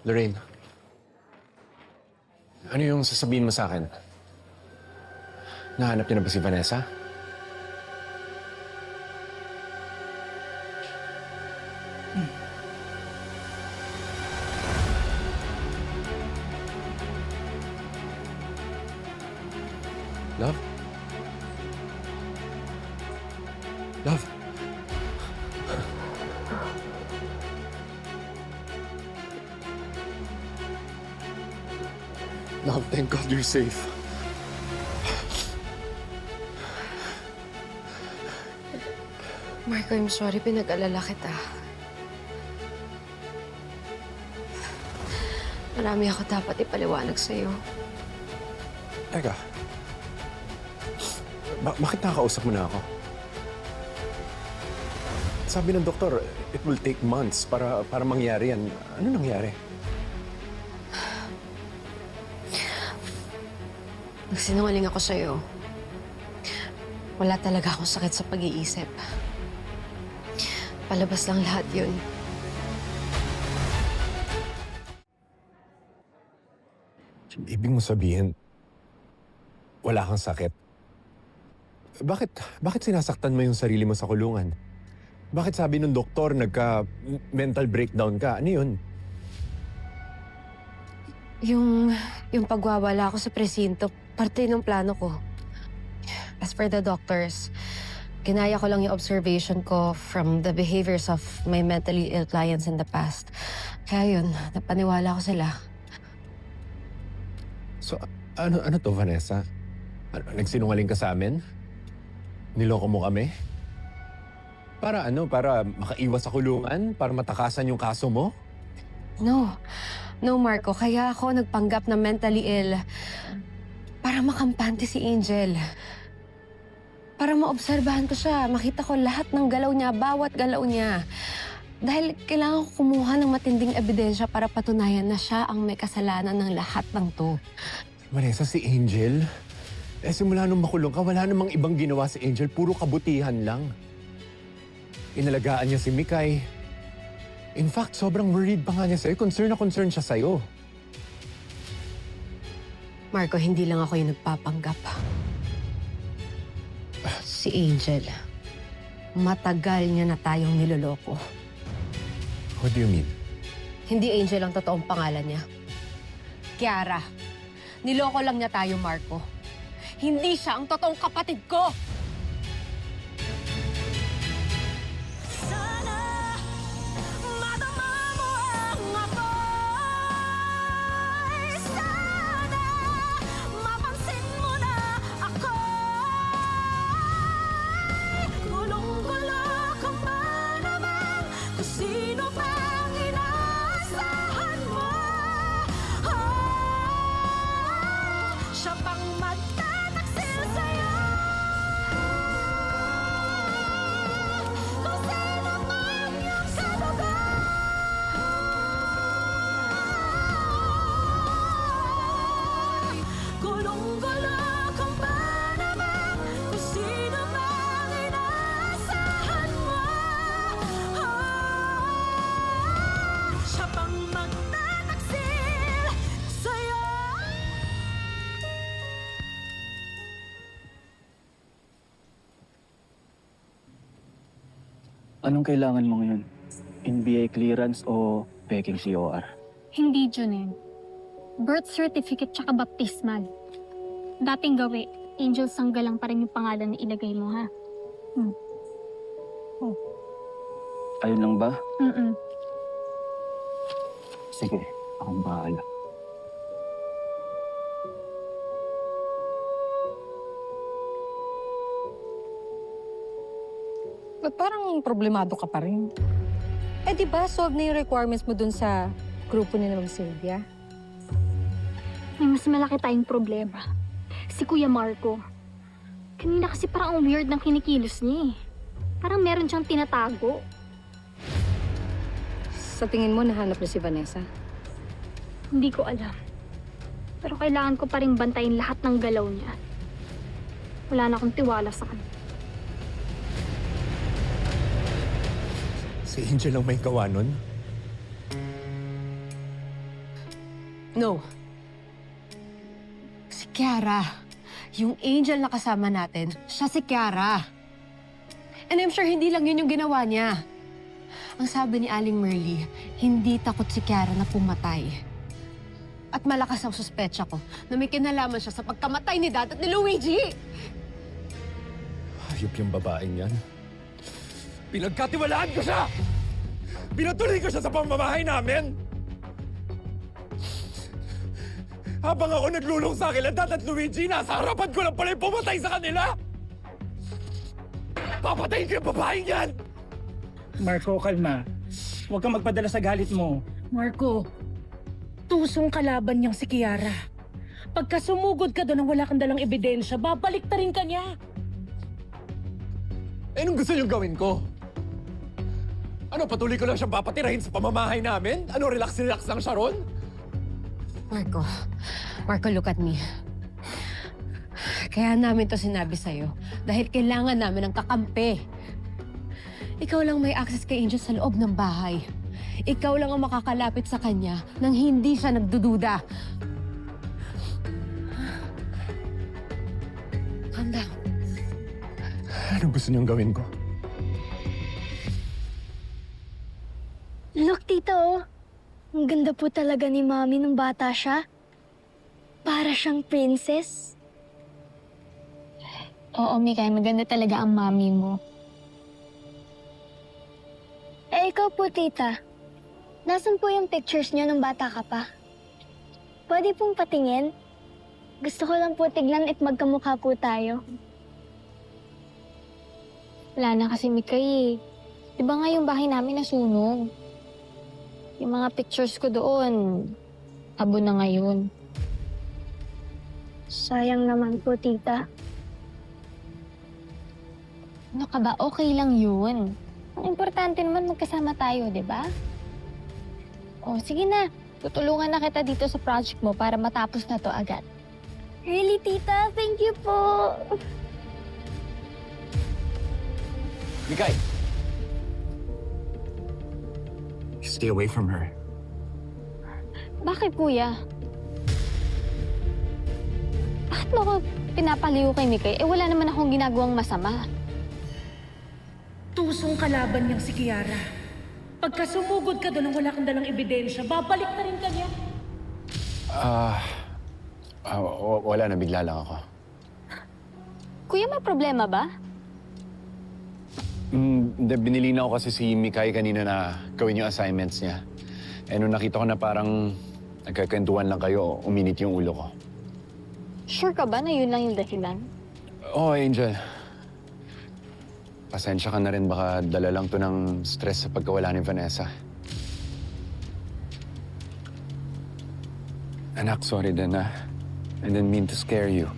Lorraine, ano yung sasabihin mo sa akin? Nahanap niyo na ba si Vanessa? Love? Love? Love, thank God you're safe. Marco, I'm sorry, pinag-alala kita. Marami ako dapat ipaliwanag sa'yo. Teka. Bakit nakakausap mo na ako? Sabi ng doktor, it will take months para mangyari yan. Ano nangyari? Nagsinungaling ako sa'yo. Wala talaga akong sakit sa pag-iisip. Palabas lang lahat yun. Ibig mo sabihin, wala kang sakit? Bakit sinasaktan mo yung sarili mo sa kulungan? Bakit sabi ng doktor nagka-mental breakdown ka? Ano yun? Yung pagwawala ako sa presinto, parte ng plano ko. As per the doctors, ginaya ko lang yung observation ko from the behaviors of my mentally ill clients in the past. Kaya yun, napaniwala ko sila. So, ano to, Vanessa? Nagsinungaling ka sa amin? Niloko mo kami? Para ano? Para makaiwas sa kulungan? Para matakasan yung kaso mo? No, Marco. Kaya ako nagpanggap na mentally ill para makampante si Angel. Para maobserbahan ko siya, makita ko lahat ng galaw niya, bawat galaw niya. Dahil kailangan ko kumuha ng matinding ebidensya para patunayan na siya ang may kasalanan ng lahat ng to. Vanessa, si Angel? Simula nung makulong ka, wala namang ibang ginawa si Angel. Puro kabutihan lang. Inalagaan niya si Mikay. In fact, sobrang worried pa nga niya sa'yo. Concern na concern siya sa'yo. Marco, hindi lang ako yung nagpapanggap. Si Angel, matagal niya na tayong niloloko. What do you mean? Hindi Angel ang totoong pangalan niya. Kiara. Niloko lang niya tayo, Marco. Hindi siya ang totoong kapatid ko! Anong kailangan mo ngayon? NBA clearance o peking COR? Hindi, Junel. Birth certificate tsaka baptismal. Dating gawi, Angel Sanggalang pa rin yung pangalan na ilagay mo, ha? Ayun lang ba? Mm-mm. Sige, akong bahala. Ba't parang problemado ka pa rin? Eh di ba solve na yung requirements mo dun sa grupo ni Ma'am Sylvia? May mas malaki tayong problema. Si Kuya Marco. Kanina kasi parang ang weird ng kinikilos niya eh. Parang meron siyang tinatago. Sa tingin mo, nahanap na si Vanessa? Hindi ko alam. Pero kailangan ko pa rin bantayin lahat ng galaw niya. Wala na akong tiwala sa kanya. Si Angel ang may gawa nun? No. Si Kiara. Yung angel na kasama natin, siya si Kiara. And I'm sure hindi lang yun yung ginawa niya. Ang sabi ni Aling Merly, hindi takot si Kiara na pumatay. At malakas ang suspetsya ko na may kinalaman siya sa pagkamatay ni Dad at ni Luigi. Hayop yung babaeng yan. Pinagkatiwalaan ko siya! Pinatuloy ko siya sa pamamahay namin! Habang ako naglulong sa akin, Dad at Luigi, nasa harapan ko lang pala yung pumatay sa kanila! Papatayin ko yung babaeng yan! Marco, kalma. Huwag kang magpadala sa galit mo. Marco, tusong kalaban niyang si Kiara. Pagka sumugod ka doon ang wala kang dalang ebidensya, babalik ta rin ka niya. Eh, anong gusto niyong gawin ko? Ano, patuloy ko lang siyang papatirahin sa pamamahay namin? Ano, relax-relax lang siya ron? Marco, look at me. Kaya namin to sinabi sa'yo dahil kailangan namin ng kakampi. Ikaw lang may access kay Angel sa loob ng bahay. Ikaw lang ang makakalapit sa kanya nang hindi siya nagdududa. Calm down. Anong gusto niyong gawin ko? Look, Tito, oh. Ang ganda po talaga ni Mami nung bata siya. Para siyang princess. Oo, Mikay, maganda talaga ang mami mo. Eh, ikaw po, Tita. Nasaan po yung pictures niyo nung bata ka pa? Pwede pong patingin? Gusto ko lang po tignan if magkamukha po tayo. Wala na kasi, Mikay eh. Di ba nga yung bahay namin nasunog? Yung mga pictures ko doon, abo na ngayon. Sayang naman po, Tita. Ano ka ba? Okay lang yun. Ang importante naman magkasama tayo, di ba? O, sige na. Tutulungan na kita dito sa project mo para matapos na to agad. Really, Tita? Thank you po. Mikay! Stay away from her. Bakit, kuya? Bakit mo ako pinapaliw kay Mikay? Eh, wala naman akong ginagawang masama. Tusong kalaban niyang si Kiara. Pagka sumugod ka doon ang wala kang dalang ebidensya, babalik ta rin ka niya. Wala na, bigla lang ako. Kuya, may problema ba? Binilina ko kasi si Mikay kanina na gawin yung assignments niya. Eh, nung nakita ko na parang nagkakwentuhan lang kayo, uminit yung ulo ko. Sure ka ba na yun lang yung dahilan? Oh, Angel. Pasensya ka na rin, baka dala lang to ng stress sa pagkawala ni Vanessa. Anak, sorry din na. I didn't mean to scare you.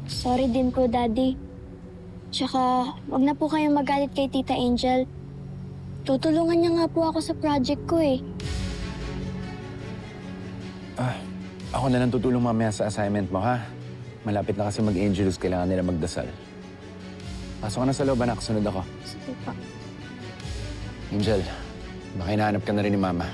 Sorry din po, Daddy. Tsaka, wag na po kayong magalit kay Tita Angel. Tutulungan niya nga po ako sa project ko eh. Ako na lang tutulong mamaya sa assignment mo, ha? Malapit na kasi mag-Angelus, kailangan nila magdasal. Pasok ka na sa loob, anak. Sunod ako. Sige po. Angel, baka hinahanap ka na rin ni Mama.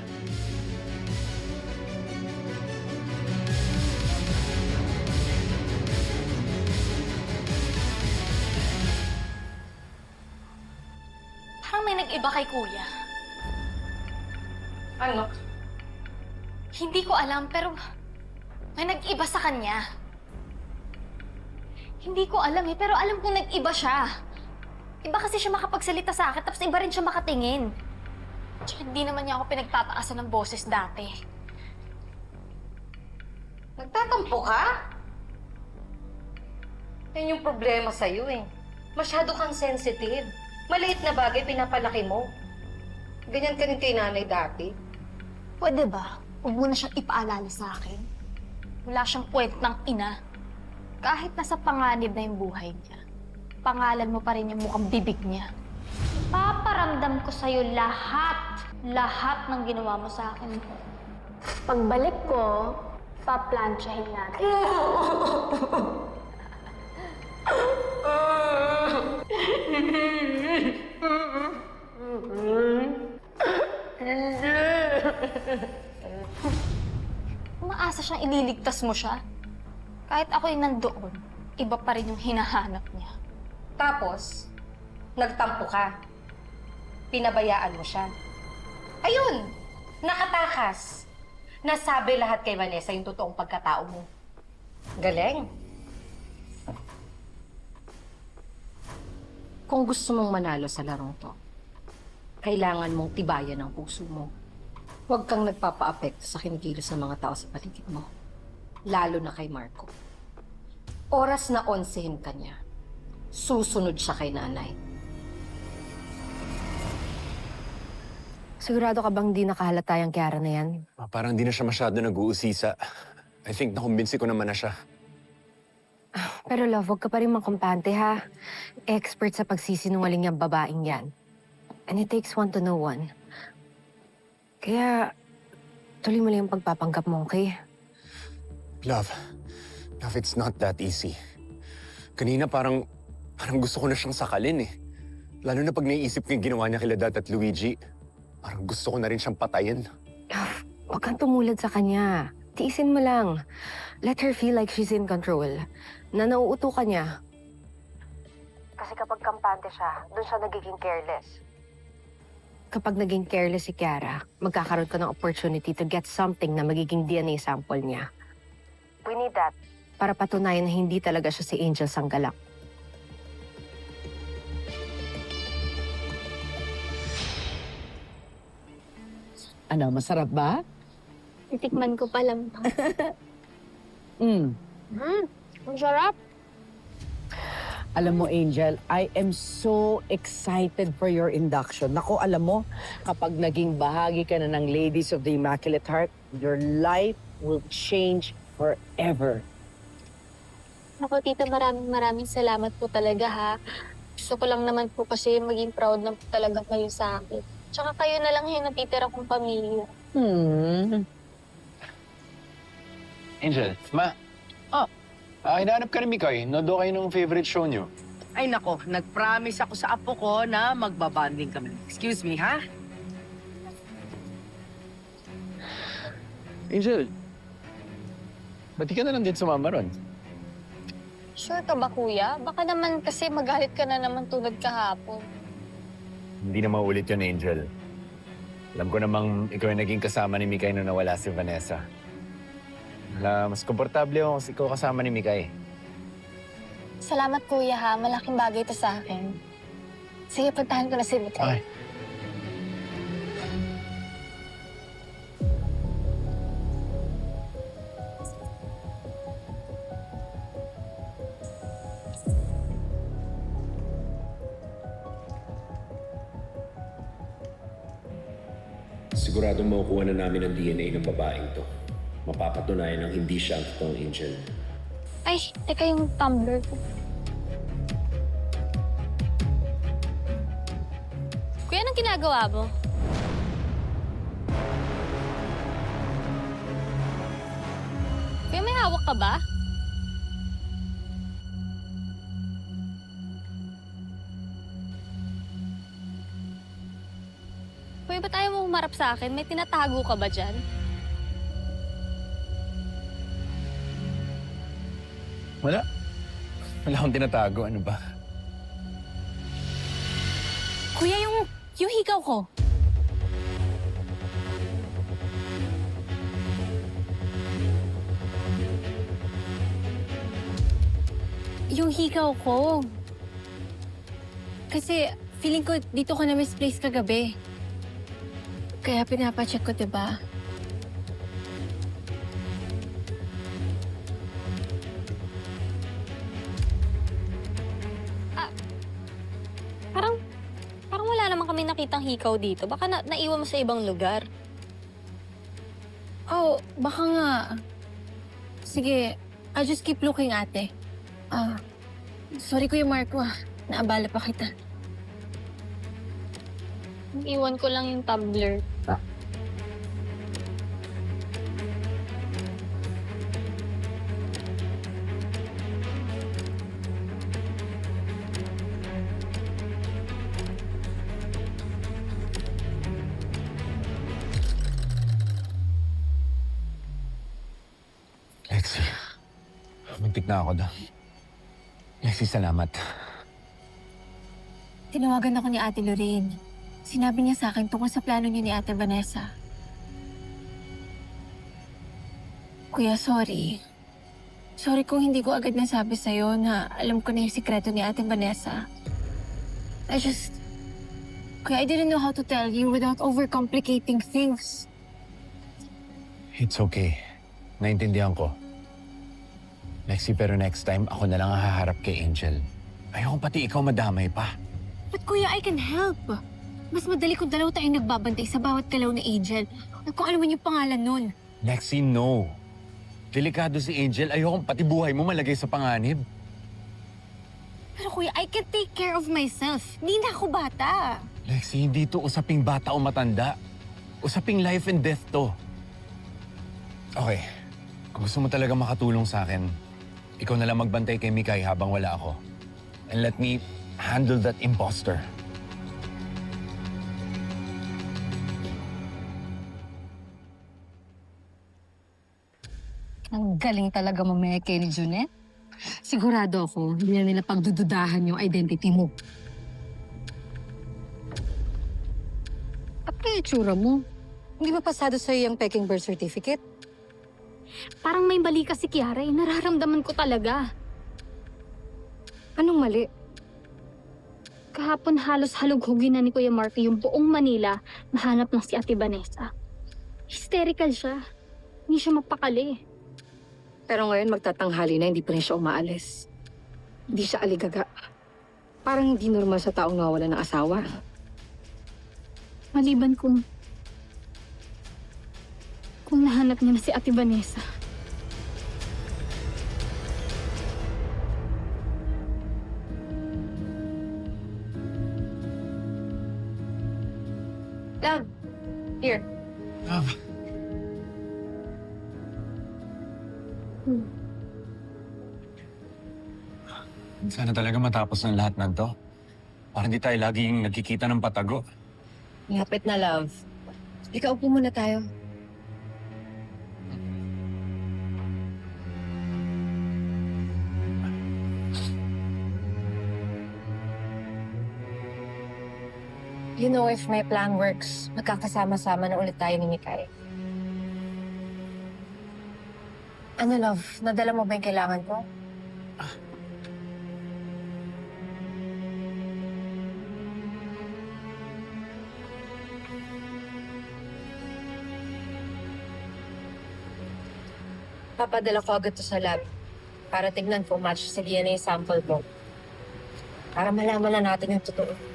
Parang may nag-iba kay kuya. Ano? Hindi ko alam, pero may nag-iba sa kanya. Hindi ko alam eh, pero alam kong nag-iba siya. Iba kasi siya makapagsalita sa akin, tapos iba rin siya makatingin. Tsaka hindi naman niya ako pinagtataasan ng boses dati. Nagtatampo ka? Yan yung problema sa'yo eh. Masyado kang sensitive. Maliit na bagay pinapalaki mo. Ganyan ka rin kay nanay dati. Pwede ba? Huwag mo na siyang ipaalala sa akin. Wala siyang kwentang ina. Kahit nasa panganib na yung buhay niya, pangalan mo pa rin yung mukhang bibig niya. Paparamdam ko sa'yo lahat ng ginawa mo sa akin. Pagbalik ko, paplansyahin natin. siyang ililigtas mo siya. Kahit ako'y nandoon, iba pa rin yung hinahanap niya. Tapos, nagtampo ka. Pinabayaan mo siya. Ayun! Nakatakas! Nasabi lahat kay Vanessa yung totoong pagkatao mo. Galing! Kung gusto mong manalo sa larong to, kailangan mong tibayan ang puso mo. Huwag kang nagpapa-apekto sa kinikilos ng mga tao sa paligid mo. Lalo na kay Marco. Oras na onsehin ka niya. Susunod siya kay nanay. Sigurado ka bang di nakahalata yung Kiara na yan? Parang di na siya masyado nag-uusisa. I think nakumbinsi ko naman na siya. Pero love, huwag ka pa rin mangkumpante ha. Expert sa pagsisinungaling yung babaeng yan. And it takes one to know one. Kaya, tuloy mo lang yung pagpapanggap mo, okay? Love, it's not that easy. Kanina parang gusto ko na siyang sakalin eh. Lalo na pag naiisip ko yung ginawa niya kila Dad at Luigi. Parang gusto ko na rin siyang patayin. Love, huwag kang tumulad sa kanya. Tiisin mo lang. Let her feel like she's in control. Na nauuto ka niya. Kasi kapag kampante siya, doon siya nagiging careless. Kapag naging careless si Kiara, magkakaroon ka ng opportunity to get something na magiging DNA sample niya. We need that. Para patunayan na hindi talaga siya si Angel Sanggalak. Ano, masarap ba? Titikman ko pa lang. Mm. Ang sarap. Alam mo, Angel, I am so excited for your induction. Naku, alam mo, kapag naging bahagi ka na ng Ladies of the Immaculate Heart, your life will change forever. Ako, tita, maraming salamat po talaga, ha. Gusto ko lang naman po kasi maging proud na po talaga kayo sa akin. Tsaka kayo na lang yung natitira kong pamilya. Angel, ma. Hinahanap ka ni Mikay. Nodo kayo ng favorite show niyo. Ay nako, nag-promise ako sa apo ko na magbabanding kami. Excuse me, ha? Angel, ba't di ka na lang din sumama ron? Sure ka ba, kuya? Baka naman kasi magalit ka na naman tulad kahapon. Hindi na maulit yun, Angel. Alam ko namang ikaw yung naging kasama ni Mikay nung nawala si Vanessa. Mas komportable ako kasi ikaw kasama ni Mikay. Salamat, kuya, ha. Malaking bagay ito sa akin. Sige, puntahan ko na si Mikay. Okay. Siguradong makukuha na namin ang DNA ng babaeng to. Mapapatunayan ng hindi siya ang totoong Angel. Ay, teka yung tumbler ko. Kuya, anong ginagawa mo? Kuya, may hawak ka ba? Kuya, ba't ayaw mo humarap sa akin? May tinatago ka ba dyan? Wala. Wala akong tinatago. Ano ba? Kuya, yung hikaw ko. Yung hikaw ko. Kasi feeling ko dito ko na misplace kagabi. Kaya pinapacheck ko, diba? Parang wala naman kami nakitang hikaw dito. Baka naiwan mo sa ibang lugar. Oh, baka nga. Sige, I'll just keep looking, ate. Sorry, Kuya Marco, naabala pa kita. Iwan ko lang yung tumbler. muntik na ako na. Lexi, salamat. Tinawagan ako ni Ate Lorraine. Sinabi niya sa akin tungkol sa plano niyo ni Ate Vanessa. Kuya, sorry. Sorry kung hindi ko agad nasabi sa'yo na alam ko na yung sikreto ni Ate Vanessa. Kuya, I didn't know how to tell you without overcomplicating things. It's okay. Naintindihan ko. Lexi, pero next time, ako na lang ang haharap kay Angel. Ayoko pati ikaw madamay pa. But kuya, I can help. Mas madali kung dalawa tayong nagbabantay sa bawat galaw ni Angel. At kung ano man yung pangalan nun. Lexi, no. Delikado si Angel. Ayoko pati buhay mo malagay sa panganib. Pero kuya, I can take care of myself. Hindi na ako bata. Lexi, hindi to usaping bata o matanda. Usaping life and death to. Okay. Kung gusto mo talaga makatulong sa akin, ikaw na lang magbantay kay Mikay habang wala ako. And let me handle that imposter. Ang galing talaga mameke ni Junette. Sigurado ako, hindi na nila pagdududahan yung identity mo. At kaya itsura mo, hindi ba pasado sa'yo yung peking birth certificate? Parang may mali kasi Kiara eh. Nararamdaman ko talaga. Anong mali? Kahapon halos halughugin na ni Kuya Marky yung buong Manila nahanap ng si Ate Vanessa. Hysterical siya. Hindi siya mapakali. Pero ngayon magtatanghali na, hindi pa rin siya umaalis. Hindi siya aligaga. Parang hindi normal sa taong nawala ng asawa. Maliban kung nahanap niya na si Ate Vanessa. Love, here. Love. Sana talaga matapos ng lahat ng to. Para hindi tayo laging nagkikita ng patago. Lapit na, love. Ikaw, upo muna tayo. You know, if my plan works, magkakasama-sama na ulit tayo ni Mikay. Ano, love? Nadala mo ba yung kailangan ko? Papadala ko agad to sa lab para tignan kung match sa DNA sample ko. Para malaman na natin yung totoo.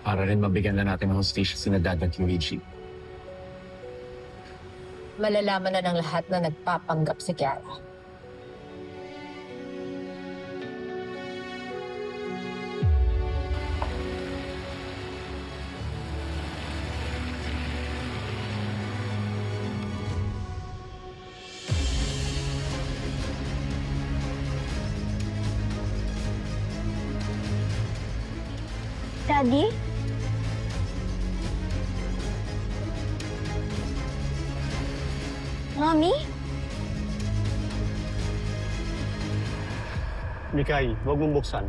Para rin mabigyan na natin ng hostage si Dad at Luigi. Malalaman na ng lahat na nagpapanggap si Kiara. Daddy? Mommy? Mikay, huwag mong buksan.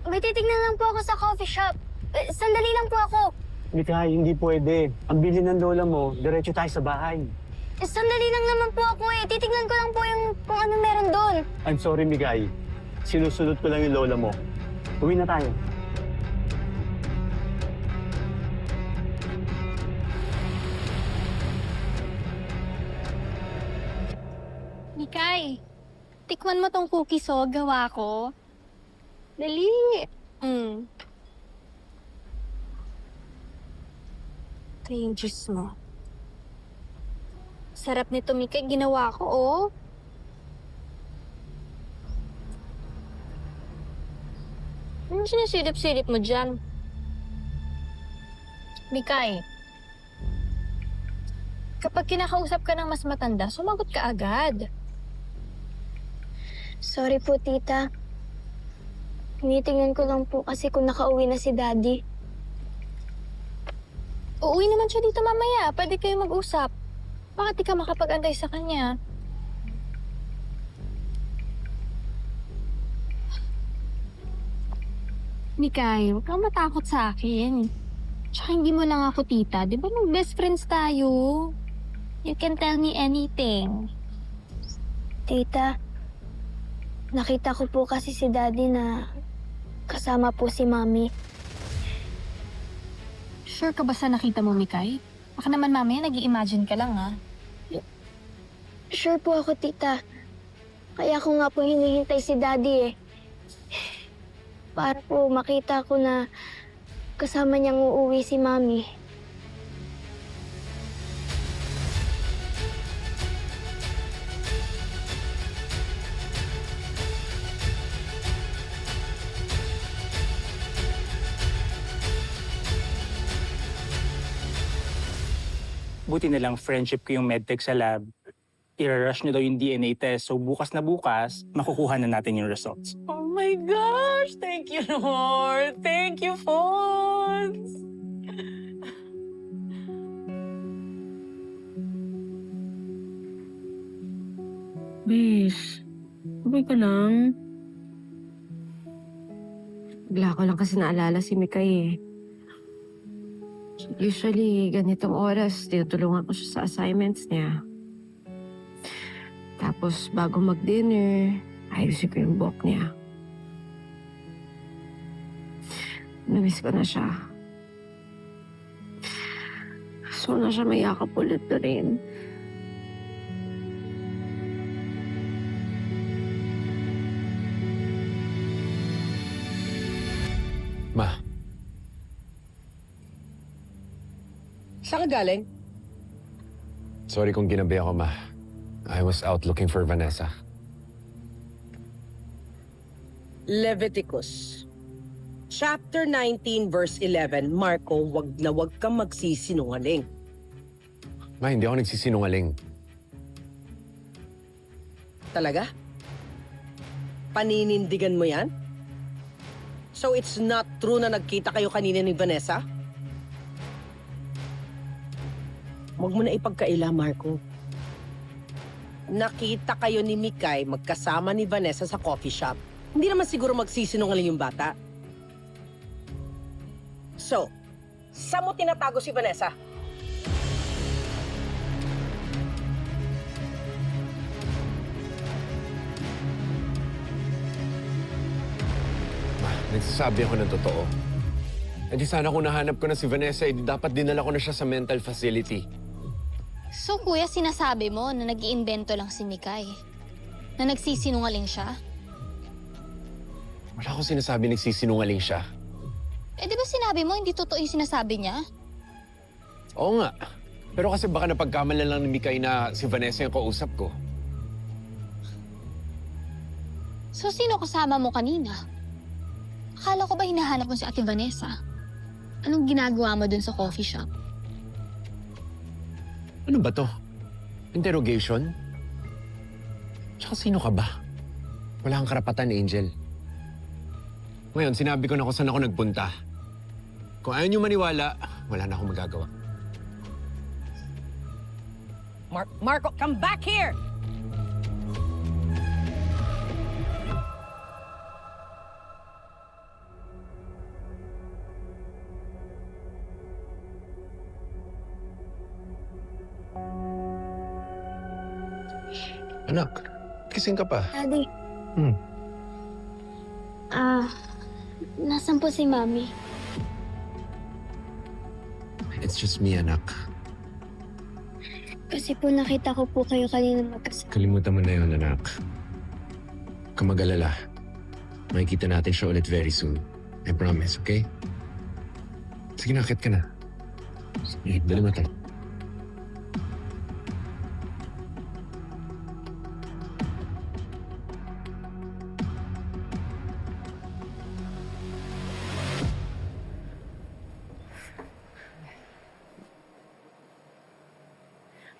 May titignan lang po ako sa coffee shop. Sandali lang po ako. Mikay, hindi pwede. Ang bilhin ng lola mo, diretso tayo sa bahay. Sandali lang naman po ako eh. Titignan ko lang po yung kung ano meron doon. I'm sorry, Mikay. Sinusunod ko lang yung lola mo. Uwi na tayo. Mikay, tikman mo tong cookies o gawa ko. Dali. Ito yung juice mo. Sarap nito, Mikay. Ginawa ko, oh. Ano sinisilip-silip mo dyan? Mikay, kapag kinakausap ka ng mas matanda, sumagot ka agad. Sorry po, tita. Tinitingnan ko lang po kasi kung nakauwi na si Daddy. Uuwi naman siya dito mamaya. Pwede kayo mag-usap. Bakit di ka makapag-antay sa kanya? Mikay, huwag kang matakot sa akin. Tsaka hindi mo lang ako tita. Di ba mag-best friends tayo? You can tell me anything. Tita, nakita ko po kasi si Daddy na kasama po si Mami. Sure ka ba sa nakita mo, Mikay? Baka naman mamaya nag-i-imagine ka lang, ha? Sure po ako, tita. Kaya ko nga po hinihintay si Daddy eh. Para po makita ko na kasama niyang uuwi si Mami. Buti na lang friendship ko yung medtech sa lab. I-rush nyo daw yung DNA test. So bukas na bukas, makukuha na natin yung results. Oh my gosh! Thank you, Lord! Thank you, Fons! Besh, okay ka lang? Bigla ko lang kasi naalala si Mikay eh. Usually, ganitong oras, tinutulungan ko siya sa assignments niya. Tapos, bago mag-dinner, ayusin ko yung buhok niya. Namiss ko na siya. Gusto ko na siya mayakap ulit na rin. Ma, Saan ka galing? sorry kung ginabi ako, Ma. I was out looking for Vanessa. Leviticus. Chapter 19, verse 11. Marco, wag na wag kang magsisinungaling. Ma, hindi ako nagsisinungaling. Talaga? Paninindigan mo yan? So it's not true na nagkita kayo kanina ni Vanessa? Huwag mo na ipagkaila, Marco. Nakita kayo ni Mikay magkasama ni Vanessa sa coffee shop. Hindi naman siguro magsisinungaling yung bata. So, saan mo tinatago si Vanessa? Ma, nagsasabi ako ng totoo. Eh di sana kung nahanap ko na si Vanessa, eh di dapat dinala ko na siya sa mental facility. So, kuya, sinasabi mo na nag-iimbento lang si Mikay? Na nagsisinungaling siya? Wala akong sinasabi nagsisinungaling siya. Eh, di ba sinabi mo hindi totoo yung sinasabi niya? Oo nga. Pero kasi baka napagkamalan lang ni Mikay na si Vanessa yung kausap ko. So, sino kasama mo kanina? Akala ko ba hinahanap mo si Ate Vanessa? Anong ginagawa mo dun sa coffee shop? Ano ba to? Interrogation? Tsaka sino ka ba? Wala kang karapatan, Angel. Ngayon, sinabi ko na kung saan ako nagpunta. Kung ayaw niyo maniwala, wala na akong magagawa. Marco, come back here! Anak, kising ka pa. Daddy. Hmm. Nasaan po si Mami? It's just me, anak. Kasi po nakita ko po kayo kanina magkasama. Kalimutan mo na yun, anak. Huwag kang mag-alala. Makikita natin siya ulit very soon. I promise, okay? Sige na, akit ka na. Sige, dali mo tayo.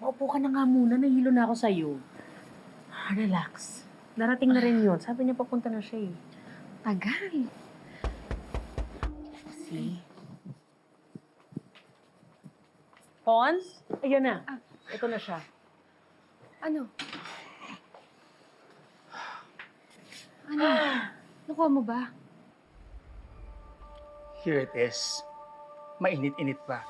Maupo ka na nga muna, nahilo na ako sa'yo. Relax. Darating na rin yun. Sabi niya papunta na siya eh. Tagal. See? Pons? Ayan na. Ito na siya. Ano? Ano? Nakuha mo ba? Here it is. Mainit-init pa.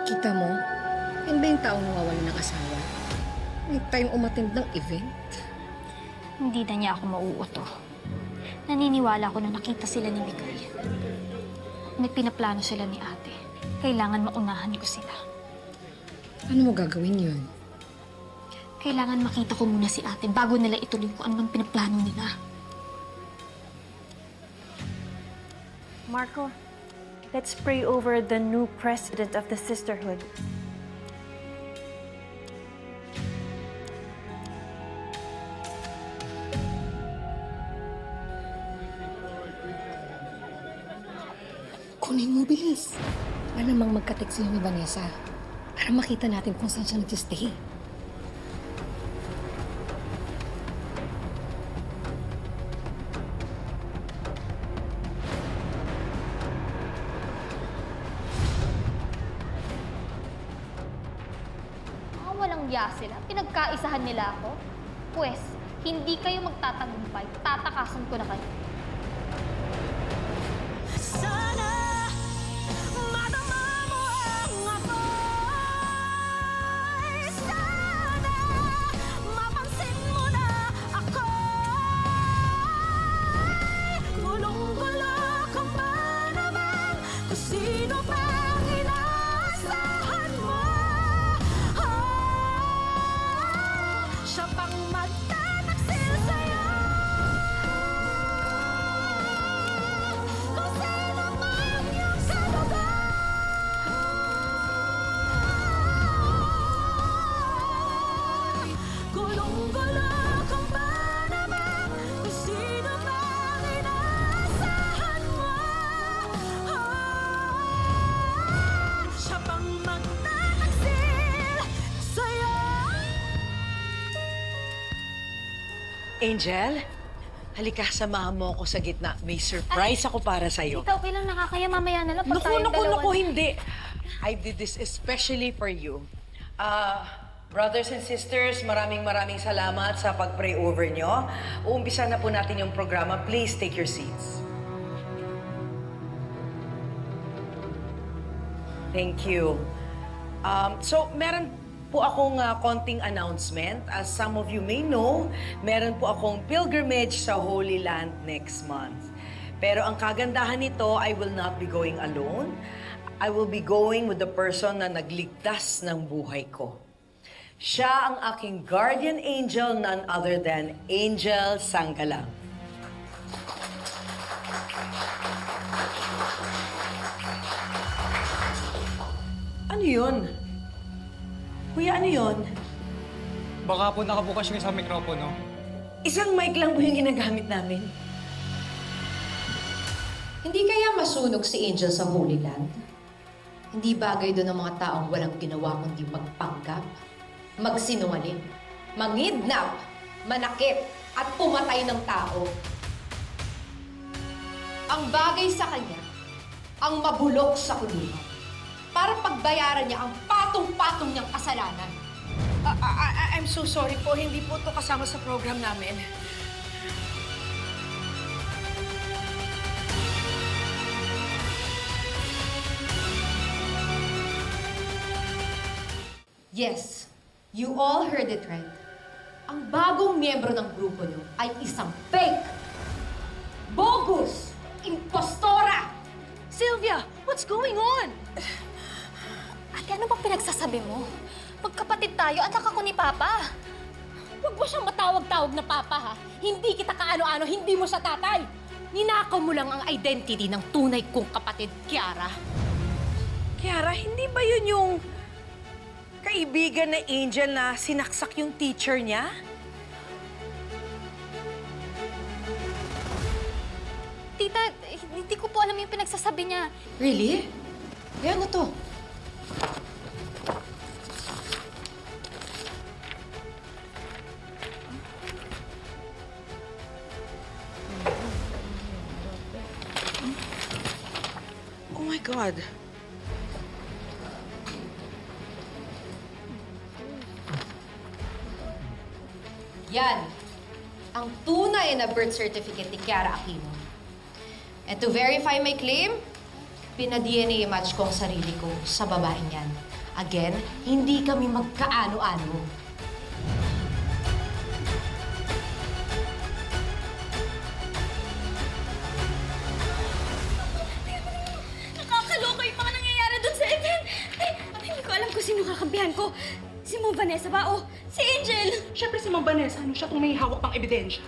Kita mo? Yan ba yung taong nawawala ng asawa? May tayong umattend ng event. Hindi na niya ako mauuto. Naniniwala ko na nakita sila ni Miguel. May pinaplano sila ni ate. Kailangan maunahan ko sila. Ano mo gagawin yun? Kailangan makita ko muna si ate bago nila ituloy kung ano mang pinaplano nila. Marco, let's pray over the new president of the sisterhood. Kunin mo, bilis. Malamang magka-text sila ni Vanessa para makita natin kung saan siya nag-stay. Walang ya sila. Pinagkaisahan nila ako. Pwes, hindi kayo magtatagumpay. Tatakasan ko na kayo. Sana madama mo ang ako'y sana mapansin mo na ako'y gulong-gulo kung ba naman kung sino pang inaasahan mo. Siya pang magtataksil sa'yo. Kung sino man yung kalugar. Gulong-gulo kung ba naman kung sino man inaasahan mo. Siya pang magtataksil sa'yo. Angel, halika, samahan mo ako sa gitna. May surprise ako para sa'yo. Tita, okay lang nakakaya mamaya na lang pag Naku, tayong naku, dalawa naku, na. hindi. I did this especially for you. Brothers and sisters, maraming salamat sa pag-pray over nyo. Uumpisa na po natin yung programa. Please take your seats. Thank you. So, meron po akong konting announcement. As some of you may know, meron po akong pilgrimage sa Holy Land next month. Pero ang kagandahan nito, I will not be going alone. I will be going with the person na nagligtas ng buhay ko. Siya ang aking guardian angel, none other than Angel Sanggalang. Ano yun? Kuya, ano yun? Baka po nakabukas yung isang mikropono. Isang mic lang po yung ginagamit namin. Hindi kaya masunog si Angel sa Holy Land? Hindi bagay doon ang mga taong walang ginawa kundi magpanggap, magsinungaling, mangidnap, manakit, at pumatay ng tao. Ang bagay sa kanya, ang mabulok sa kulungan para pagbayaran niya ang patong-patong niyang kasalanan. I'm so sorry po. Hindi po ito kasama sa program namin. Yes, you all heard it right. Ang bagong miyembro ng grupo niyo ay isang fake, bogus, impostora! Sylvia, what's going on? Ate, ano bang pinagsasabi mo? Magkapatid tayo, anak ako ni Papa. Huwag mo siyang matawag-tawag na papa, ha? Hindi kita kaano-ano, hindi mo siya tatay. Ninakaw mo lang ang identity ng tunay kong kapatid, Kiara. Kiara, hindi ba yun yung kaibigan na Angel na sinaksak yung teacher niya? Tita, hindi ko po alam yung pinagsasabi niya. Really? Yan na to. Oh my God. Yan. Ang tunay na birth certificate ni Kiara Aquino. And to verify my claim, pina-DNA match ko ang sarili ko sa babaeng yan. Again, hindi kami magkaano-ano. Nakakaloka yung mga nangyayari doon sa event. Hindi ko alam kung sino kakampihan ko. Si Ma'am Vanessa ba o si Angel? Siyempre si Ma'am Vanessa, siya kung may hawak pang ebidensya.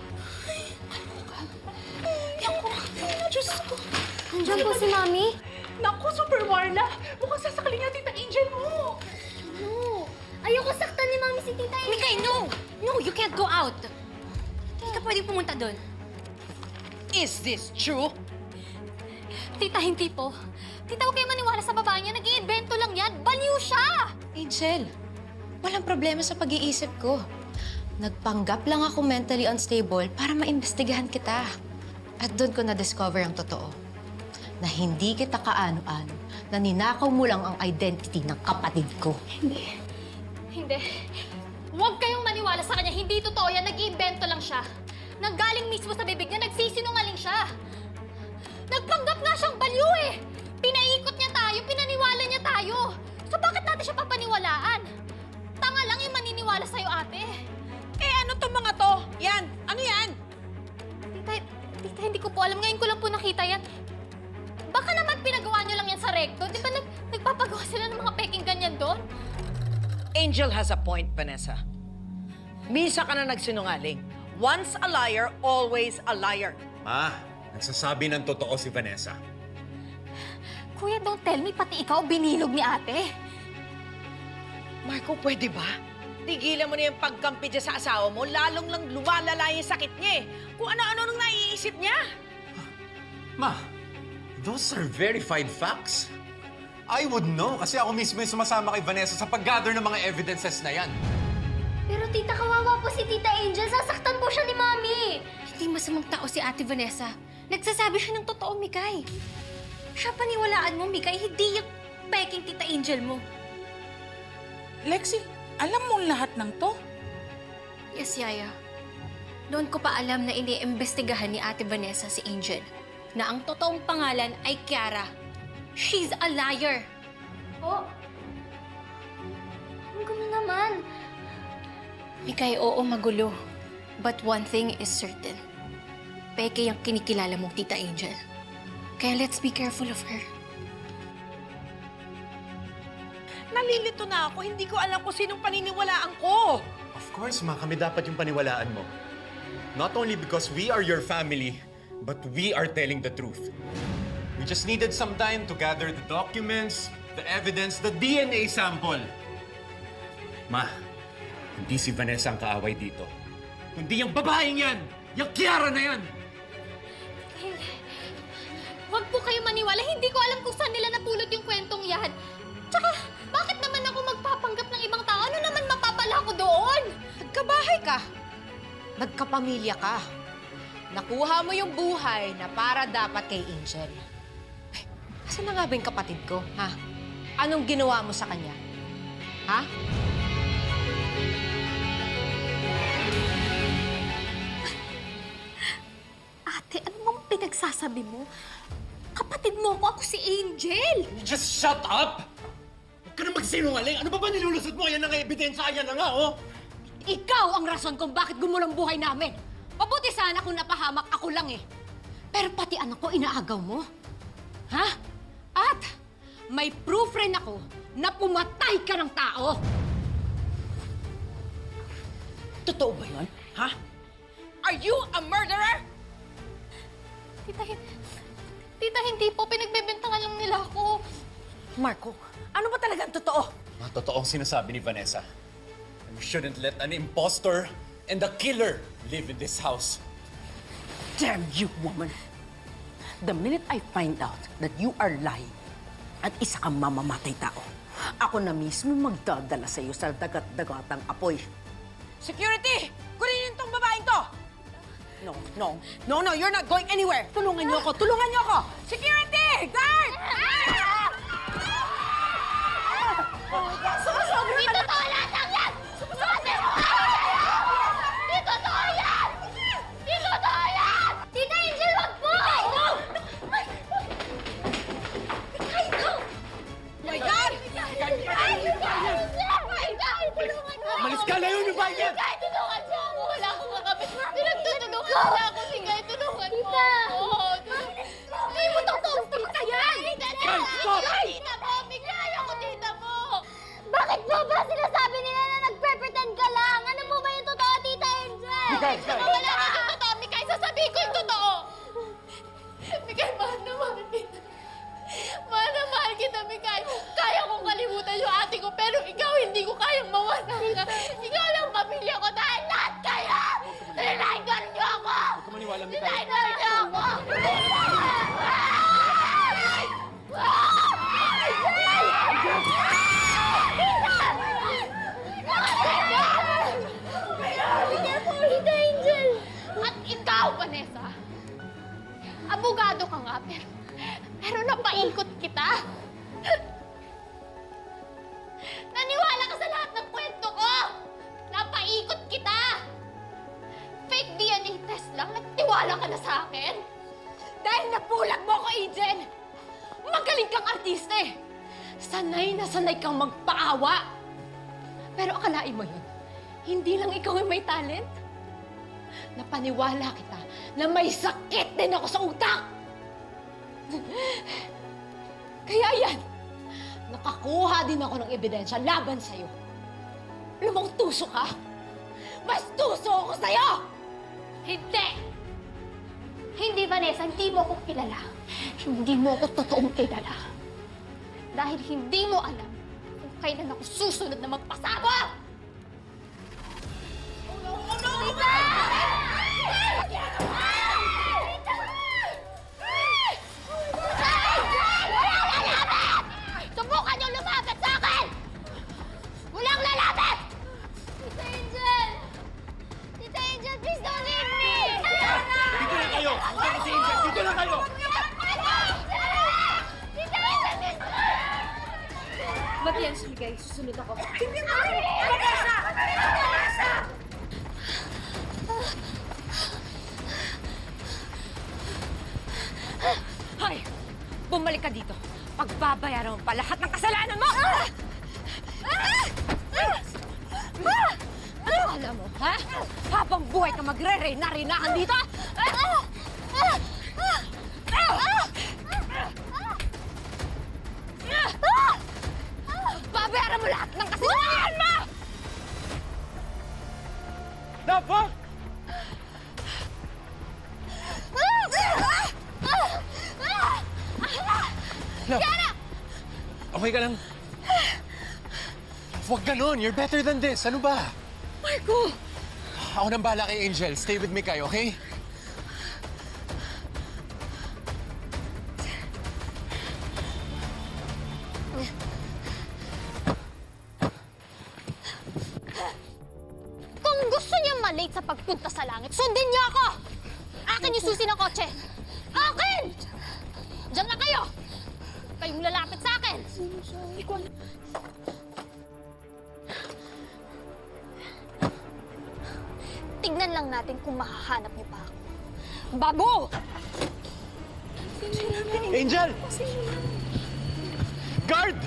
Diyos ko. Nandiyan po si Mami. Naku, Super Marla! Mukhang sasakalin niya Tita Angel mo! No. Ayoko saktan ni Mami si Tita Angel. Mikay, no! No, you can't go out. Hindi ka pwedeng pumunta doon. Is this true? Tita, hindi po. Tita, huwag kayo maniwala sa babae niya. Nag-iimbento lang yan. Baliw siya! Angel, walang problema sa pag-iisip ko. Nagpanggap lang ako mentally unstable para maimbestigahan kita. At doon ko na-discover ang totoo. Na hindi kita kaano-ano, na ninakaw mo lang ang identity ng kapatid ko. Hindi. Hindi. Huwag kayong maniwala sa kanya. Hindi totoo yan. Nag-iimbento lang siya. Nanggaling mismo sa bibig niya, nagsisinungaling siya. Nagpanggap nga siyang baliw eh. Pinaikot niya tayo, pinaniwala niya tayo. So bakit natin siya papaniwalaan? Tanga lang yung maniniwala sa'yo, ate. Eh, ano tong mga to? Yan! Ano yan? Tita, hindi ko po alam. Ngayon ko lang po nakita yan. Baka naman pinagawa niyo lang yan sa recto. Di ba nagpapagawa sila ng mga peking ganyan doon? Angel has a point, Vanessa. Misa ka na nagsinungaling. Once a liar, always a liar. Ma, nagsasabi ng totoo si Vanessa. Kuya, don't tell me, pati ikaw binilog ni ate. Marco, pwede ba? Tigilan mo na yung pagkampi dyan sa asawa mo, lalong lang lumalala yung sakit niya eh. Kung ano-ano nang naiisip niya. Ma, those are verified facts. I would know kasi ako mismo yung sumasama kay Vanessa sa pag-gather ng mga evidences na yan. Pero tita, kawawa po si Tita Angel. Sasaktan po siya ni Mami. Hindi masamang tao si ate Vanessa. Nagsasabi siya ng totoo, Mikay. Siya paniwalaan mo, Mikay, hindi yung peking Tita Angel mo. Lexi, alam mo lahat ng to? Yes, Yaya. Noon ko pa alam na iniimbestigahan ni ate Vanessa si Angel. Na ang totoong pangalan ay Kiara. She's a liar. Po? Ang gulo naman. Mikay, oo, magulo. But one thing is certain. Peke yung kinikilala mong Tita Angel. Kaya let's be careful of her. Nalilito na ako. Hindi ko alam kung sinong paniniwalaan ko. Of course, ma, kami dapat yung paniwalaan mo. Not only because we are your family, but we are telling the truth. We just needed some time to gather the documents, the evidence, the DNA sample. Ma, hindi si Vanessa ang kaaway dito. Kundi yung babaeng yan! Yung Kiara na yan! Huwag po kayo maniwala. Hindi ko alam kung saan nila napulot yung kwentong yan. Tsaka, bakit naman ako magpapanggap ng ibang tao? Ano naman mapapala ko doon? Nagkabahay ka. Nagkapamilya ka. Nakuha mo yung buhay na para dapat kay Angel. Ay, asan na nga ba yung kapatid ko, ha? Anong ginawa mo sa kanya? Ha? Ate, ano bang pinagsasabi mo? Kapatid mo ako si Angel! Just shut up! Huwag ka na magsinungaling! Ano ba nilulusot mo? Ayan na nga ebidensya, ayan na nga, oh! Ikaw ang rason kung bakit gumulang buhay namin. Mabuti sana kung napahamak ako lang eh. Pero pati anak ko inaagaw mo. Ha? At may proof rin ako na pumatay ka ng tao. Totoo ba yun? Ha? Are you a murderer? Tita, hindi po. Pinagbebentahan lang nila ako. Marco, ano ba talaga ang totoo? Mga totoong sinasabi ni Vanessa. We shouldn't let an impostor and a killer live in this house. Damn you, woman! The minute I find out that you are lying, At isa kang mamamatay tao. Ako na mismo magdadala sa iyo sa dagat-dagatang apoy. Security! Kunin tong babaeng to! No, you're not going anywhere! Tulungan niyo ako! Tulungan niyo ako! Security! Guard! Di totoo lahat ng yan! Di totoo yan! Di totoo yan! Tita Angel, wag po! My God! Malis ka na yun, yung bahay niya! Tulungan mo ako! Wala akong makapit. Pinagtutulungan wala ako. Sige, tulungan mo ako. Hindi mo totoo! Tita yan! Tita mo! Bigay ako, tita mo! Bakit po ba sinasabi nila na nagpe-pretend ka lang? Ano po ba yung totoo, Tita Angel? Wala ka yung totoo, Mikay! Sasabihin ko yung totoo! Mikay, mahal na mahal kita. Mahal na mahal kita, Mikay. Kaya kong kalimutan yung ate ko, pero ikaw hindi ko kayang mawala ka. Ikaw lang pamilya ko dahil lahat kayo! Denial niyo ako! Huwag ka maniwala, Mikay. Denial niyo ako! Tita Angel! At ikaw, Vanessa, abogado ka nga, pero napaikot kita. Naniwala ka sa lahat ng kwento ko! Napaikot kita! Fake DNA test lang, nagtiwala ka na sa akin? Dahil napulag mo ako, Eden! Magaling kang artista eh! Sanay na sanay kang magpaawa! Pero akalain mo yun, hindi lang ikaw yung may talent. Napaniwala kita na may sakit din ako sa utak! Kaya yan, nakakuha din ako ng ebidensya laban sa'yo. Lumang tuso ka? Mas tuso ako sa'yo! Hindi! Hindi, Vanessa, hindi mo ako kilala. Hindi mo ako totoong kilala. Dahil hindi mo alam kung kailan ako susunod na magpasabog! Tita! Subukan niyo lumapit sa akin! Walang lalapit! Tita Angel! Tita Angel, please don't leave me! Dito lang kayo! Dito si Angel! Dito lang kayo! Tita Angel, please! Matiyan, sumigay. Susunod ako. Vanessa! Vanessa! Hoy! Bumalik ka dito. Pagbabayaran mo pa lahat ng kasalanan mo! Ano alam mo, ha? Habang buhay ka magre-reyna-reynahan dito? Babayaran mo lahat ng kasalanan mo! Napa! Love, okay ka lang? Huwag ganon. You're better than this. Ano ba? Marco! Ako nang bahala kay Angel. Stay with me kayo, okay? Kung gusto niya malate sa pagpunta sa langit, sundin niyo ako! Akin yung susi ng kotse! Akin! Diyan na kayo! Kayong lalapit sa akin! Tignan lang natin kung mahahanap niyo pa ako. Bago! Angel! Guard!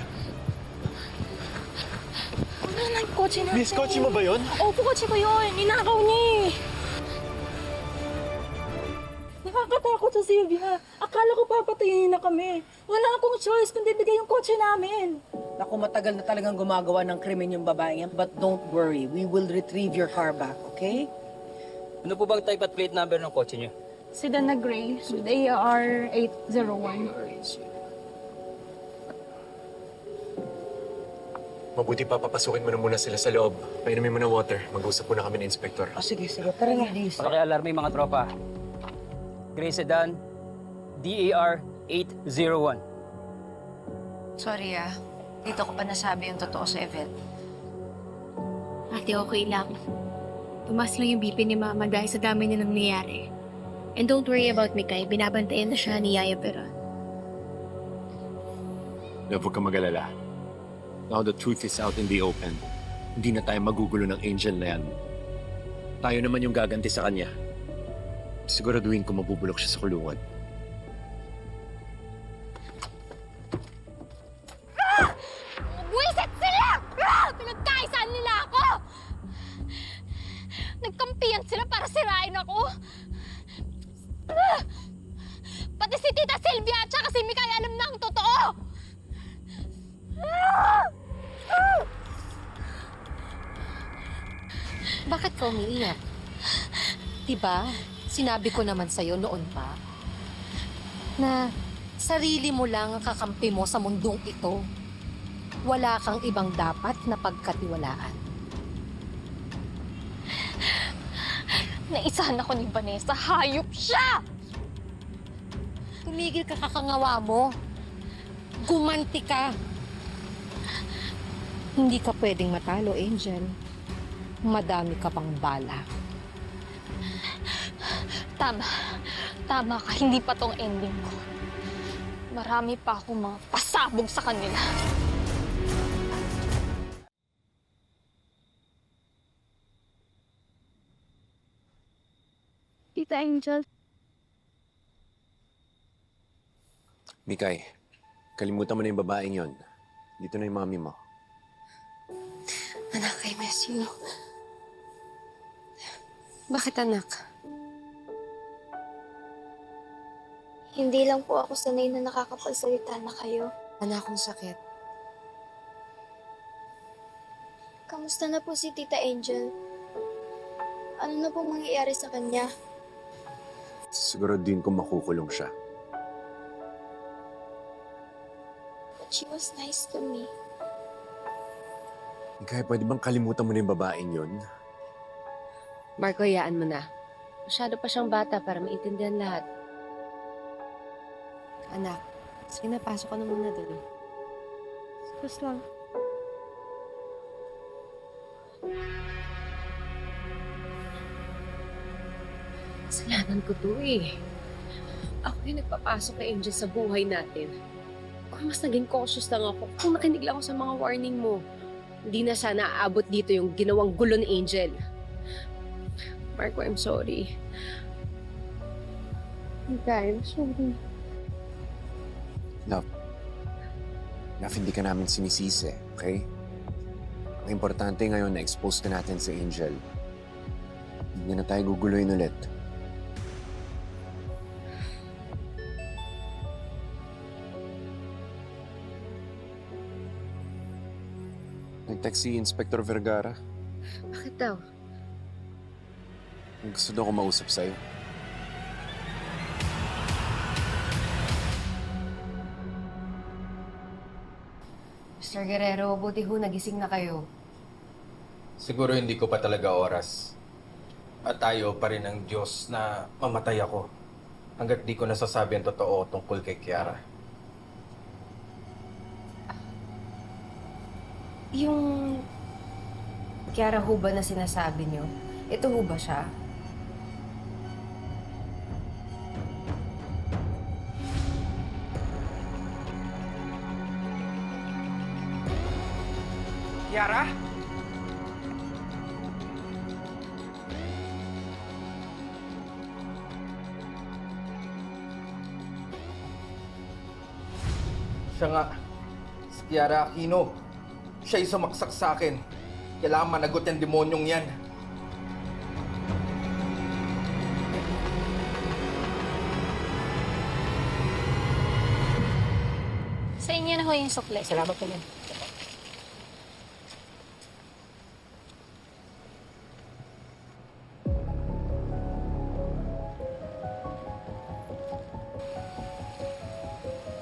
Wala na yung kotse natin. Miss, kotse mo ba yun? Opo, kotse ko yun. Ninakaw niya eh. Nakakatakot sa Sylvia. Akala ko papatayin na kami. Wala akong choice kundi bigay yung kotse namin. Naku, matagal na talagang gumagawa ng krimen yung babae yan. But don't worry, we will retrieve your car back, okay? Ano po bang type at plate number ng kotse niyo? Sedan na gray with AR 801. Mabuti pa, papasukin mo na muna sila sa loob. Painumin mo na water. Mag-usap muna kami ng inspektor. Oh, sige. Tara nga, Liz. Pakialarme mga tropa. Gray Sedan, DAR 801. Sorry dito ko pa nasabi yung totoo sa Yvette. Ate, okay lang. Tumas lang yung BP ni Mama dahil sa dami niya nangyayari. And don't worry about Mikay. Binabantayan na siya ni Yaya Peron. Love, huwag ka mag-alala. Now the truth is out in the open. Hindi na tayo magugulo ng Angel na yan. Tayo naman yung gaganti sa kanya. Siguraduhin ko mabubulok siya sa kulungan. Buwisit sila! Pinagkaisaan nila ako! Nagkampiyan sila para sirain ako. Pati si Tita Sylvia at saka si Mikay alam na ang totoo! Bakit ka umiiyak? Diba, sinabi ko naman sa'yo noon pa na sarili mo lang ang kakampi mo sa mundong ito. Wala kang ibang dapat na pagkatiwalaan. Naisahan ako ni Vanessa. Hayop siya! Tumigil ka kakangawa mo. Gumanti ka. Hindi ka pwedeng matalo, Angel. Madami ka pang bala. Tama. Tama ka. Hindi pa tong ending ko. Marami pa akong mga pasabog sa kanila. Tita Angel, Mikay, kalimutan mo na yung babaeng yon. Dito na yung mami mo. Anak, I miss you. Bakit, anak? Hindi lang po ako sanay na nakakapagsalita na kayo. Anak, kong sakit. Kamusta na po si Tita Angel? Ano na po mangyayari sa kanya? Siguraduhin ko makukulong siya. But she was nice to me. Mikay, pwede bang kalimutan mo na yung babaeng yon? Marco, hayaan mo na. Masyado pa siyang bata para maintindihan lahat. Anak, sige na, pasok ka na muna doon. sus lang. Kasalanan ko to eh. Ako yung nagpapasok kay Angel sa buhay natin. Kung mas naging cautious lang ako, kung nakinig lang ako sa mga warning mo, hindi na sana aabot dito yung ginawang gulo ni Angel. Marco, I'm sorry. Okay, I'm sorry. Love, hindi ka namin sinisisi, okay? Ang importante ngayon na expose na natin si Angel. Hindi na tayo guguluhin ulit. Nag-text si Inspector Vergara. Bakit daw? Gusto daw ko mausap sa'yo. Mr. Guerrero, buti ho nagising na kayo. Siguro hindi ko pa talaga oras. At tayo pa rin ang Diyos na mamatay ako hanggat di ko nasasabi ang totoo tungkol kay Kiara. Yung Kiara ho ba na sinasabi niyo? Ito ho ba siya? Kiara? Siya nga, si Kiara Aquino. Siya'y sumaksak sa akin. Kailangan managot yung demonyong yan. Sa inyo na ho yung sukle. Salamat po yan.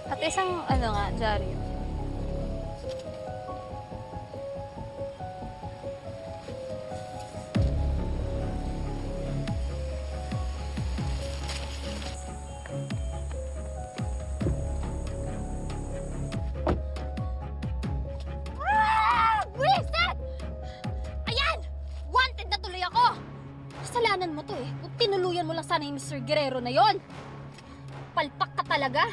At isang nga, dyaryo. sana yung Mr. Guerrero na yon. Palpak ka talaga.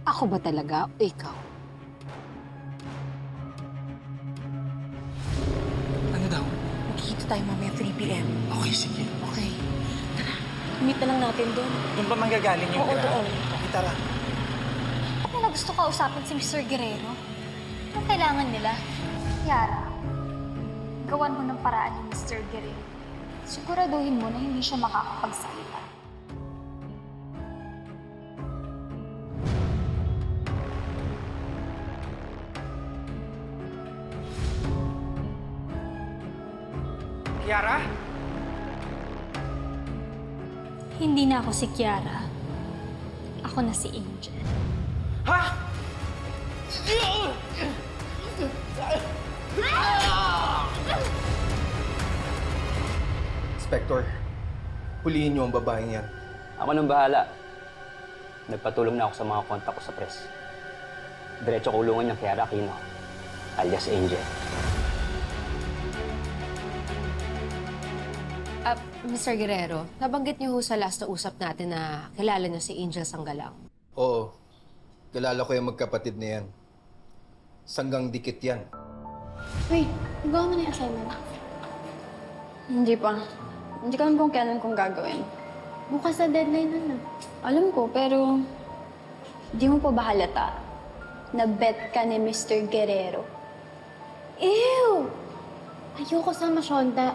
Ako ba talaga o ikaw? Ano daw? Magkikita tayo mamaya 3 p.m. Okay, sige. Okay. Tara, meet na lang natin doon. Doon ba manggagaling yung Oo, grab? doon. Okay, tara. Ba't nila gusto kausapin si Mr. Guerrero? Anong kailangan nila? Yara, gawan mo ng paraan ni Mr. Guerrero. Siguraduhin mo na hindi siya makakapagsalita. Kiara? Hindi na ako si Kiara. Ako na si Angel. Ha? Inspector, huliin niyo ang babaeng yan. Ako nang bahala. Nagpatulong na ako sa mga kontak ko sa press. Diretso kulungan niya Kiara Aquino, alias Angel. Mr. Guerrero, nabanggit niyo ho sa last na usap natin na kilala niyo si Angel Sanggalang. Oo, kilala ko yung magkapatid na yan. Sanggang dikit yan. Wait, nagawa mo na yung assignment? Hindi pa. Hindi ko alam kung kailan kong gagawin. Bukas na deadline na. Alam ko, pero di mo pa ba halata na bet ka ni Mr. Guerrero? Ew! Ayoko sa Masyonda.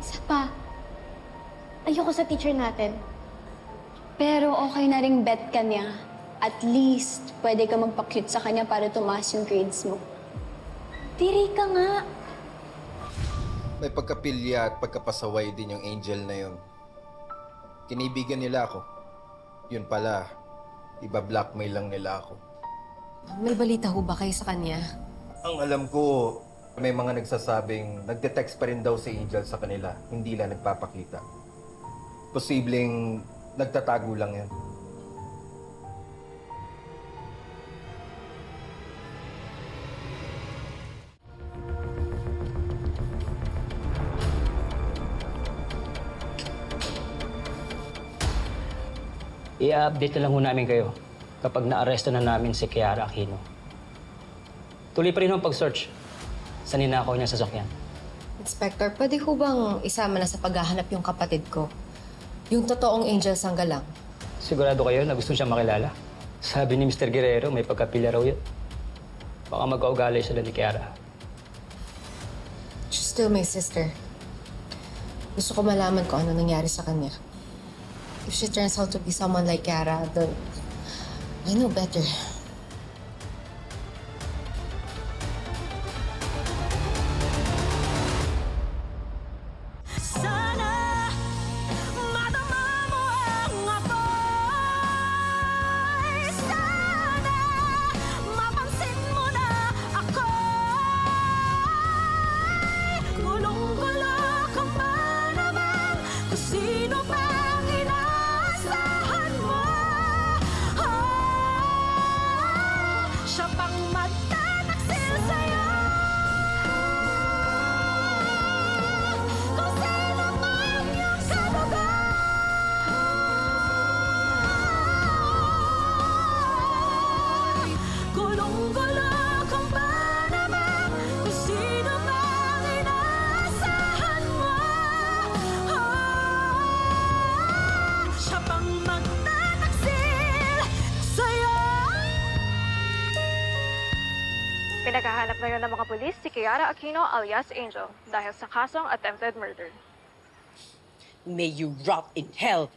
Isa pa. Ayoko sa teacher natin. Pero okay na ring bet ka niya. At least, pwede ka magpa-cute sa kanya para tumaas yung grades mo. Tiri ka nga. May pagkapilya at pagkapasaway din yung Angel na yun. Kinibigan nila ako. Yun pala, iba-blackmail lang nila ako. May balita ho ba kayo sa kanya? Ang alam ko, may mga nagsasabing nagte-text pa rin daw si Angel sa kanila, hindi lang nagpapakita. Posibleng nagtatago lang yan. I-update na lang ho namin kayo kapag na-arresto na namin si Kiara Aquino. Tuloy pa rin ang pag-search sa ninakaw niya sa sasakyan. Inspector, pwede ho bang isama na sa paghahanap yung kapatid ko? Yung totoong Angel Sanggalang. Sigurado kayo na gusto siya makilala? Sabi ni Mr. Guerrero, may pagkapilya raw yun. Baka mag-augalay sila ni Kiara. She's still my sister. Gusto ko malaman kung ano nangyari sa kanya. If she turns out to be someone like Kiara, then I know better. Sana madama mo ang apoy. Sana mapansin mo na ako. Gulong-gulo ka ba naman kung sino bang inaasahan mo? Siya pang magtataksil sa'yo. Kung sino man yung kadugo. Gulong-gulo ka ba naman kung sino bang inaasahan mo? Siya pang magtataksil sa'yo. Pinaghahanap ngayon ng mga pulis si Kiara Aquino alias Angel dahil sa kasong attempted murder. May you rot in hell.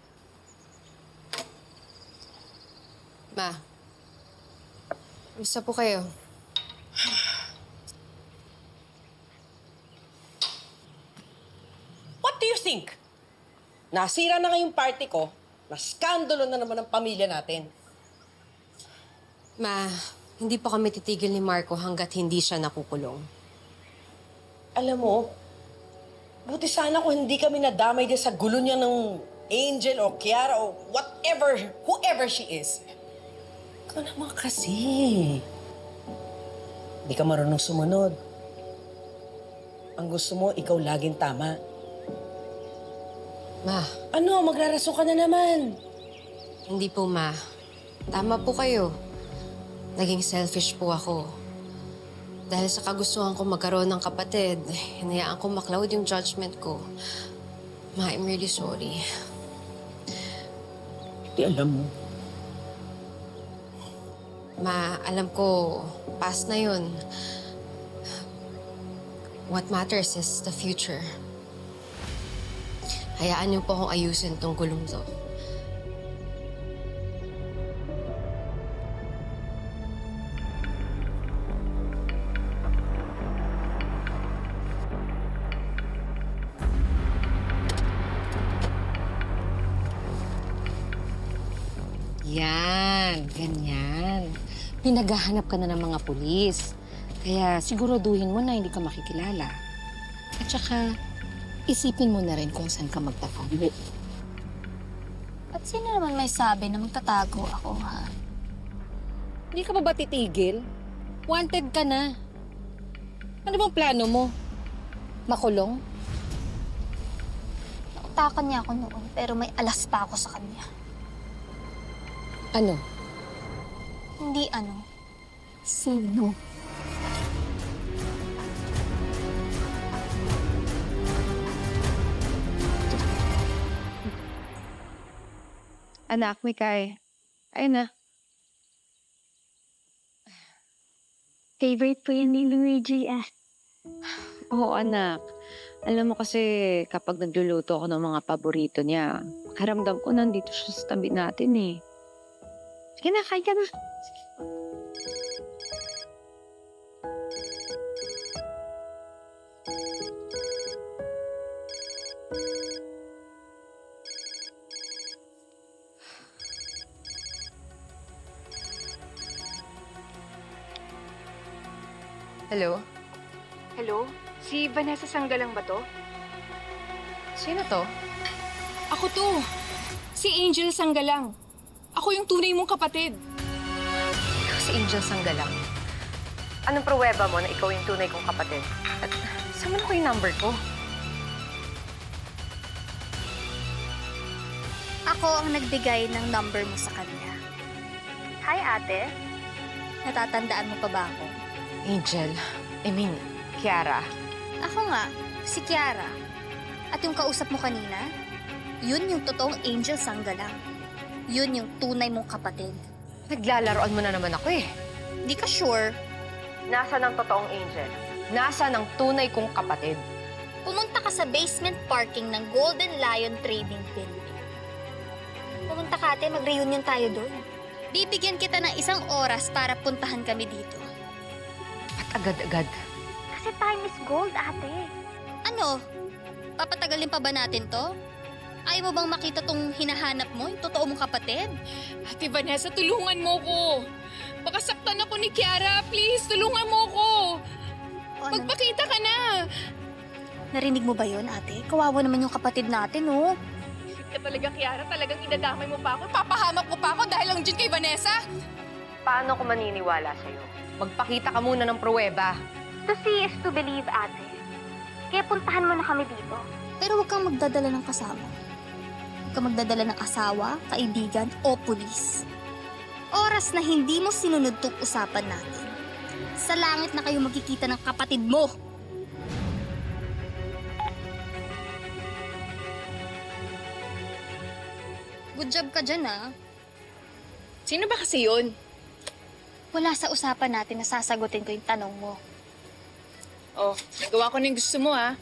Ma, gusto po kayo. What do you think? Nasira na nga yung party ko, naskandalo na naman ang pamilya natin. Ma, hindi pa kami titigil ni Marco hanggat hindi siya nakukulong. Alam mo, buti sana kung hindi kami nadamay din sa gulo niya ng Angel o Kiara o whatever, whoever she is. Ikaw naman kasi. Hindi ka marunong sumunod. Ang gusto mo, ikaw laging tama. Ma. Ano, magraraso ka na naman. Hindi po, Ma. Tama po kayo. Naging selfish po ako. Dahil sa kagustuhan ko magkaroon ng kapatid, hinayaan ko maklawd yung judgment ko. Ma, I'm really sorry. Di alam mo. Ma, alam ko, past na yun. What matters is the future. Hayaan niyo po akong ayusin tong gulong to. Yan, ganyan. Pinaghahanap ka na ng mga pulis. Kaya siguraduhin mo na hindi ka makikilala. At saka, isipin mo na rin kung saan ka magtatago. At sino naman may sabi na magtatago ako, ha? Hindi ka ba titigil? Wanted ka na. Ano bang plano mo? Makulong? Nautakan niya ako noon, pero may alas pa ako sa kanya. Ano? Hindi ano. Sino? Anak, Mikay. Ayun na. Favorite po yan ni Luigi Oo, anak. Alam mo kasi kapag nagluluto ako ng mga paborito niya, karamdam ko nandito siya sa tabi natin eh. Sige na, kain ka na. Hello? Hello? Si Vanessa Sanggalang ba to? Sino to? Ako to. Si Angel Sanggalang. Ako yung tunay mong kapatid. Ikaw si Angel Sanggalang. Anong pruweba mo na ikaw yung tunay kong kapatid? At saan mo na ko yung number ko? Ako ang nagbigay ng number mo sa kanya. Hi, ate. Natatandaan mo pa ba ako? Angel. Kiara. Ako nga, si Kiara. At yung kausap mo kanina, yun yung totoong Angel Sanggalang. Yun yung tunay mong kapatid. Naglalaroan mo na naman ako eh. Di ka sure? Nasaan ang totoong Angel? Nasaan ang tunay kong kapatid? Pumunta ka sa basement parking ng Golden Lion Trading Building. Pumunta ka, ate. Mag-reunion tayo doon. Bibigyan kita ng 1 oras para puntahan kami dito. At agad-agad. Kasi time is gold, ate. Ano? Papatagalin pa ba natin to? Ayaw mo bang makita tong hinahanap mo, yung totoo mong kapatid? Ate Vanessa, tulungan mo ko. Baka saktan ako ni Kiara. Please, tulungan mo ko. Magpakita ka na. Narinig mo ba yon, ate? Kawawa naman yung kapatid natin, oh. Ka talaga, Kiara. Talagang idadamay mo pa ako. Papahamak mo pa ako dahil lang dyan kay Vanessa. Paano ko maniniwala sa'yo? Magpakita ka muna ng pruweba. To see is to believe, ate. Kaya puntahan mo na kami dito. Pero huwag kang magdadala ng kasama. Huwag kang magdadala ng asawa, kaibigan, o pulis. Oras na hindi mo sinunod tong usapan natin. Sa langit na kayo magkikita ng kapatid mo. Good job ka dyan, ah. Sino ba kasi yun? Wala sa usapan natin na sasagutin ko yung tanong mo. Oh, nagawa ko na yung gusto mo, ha?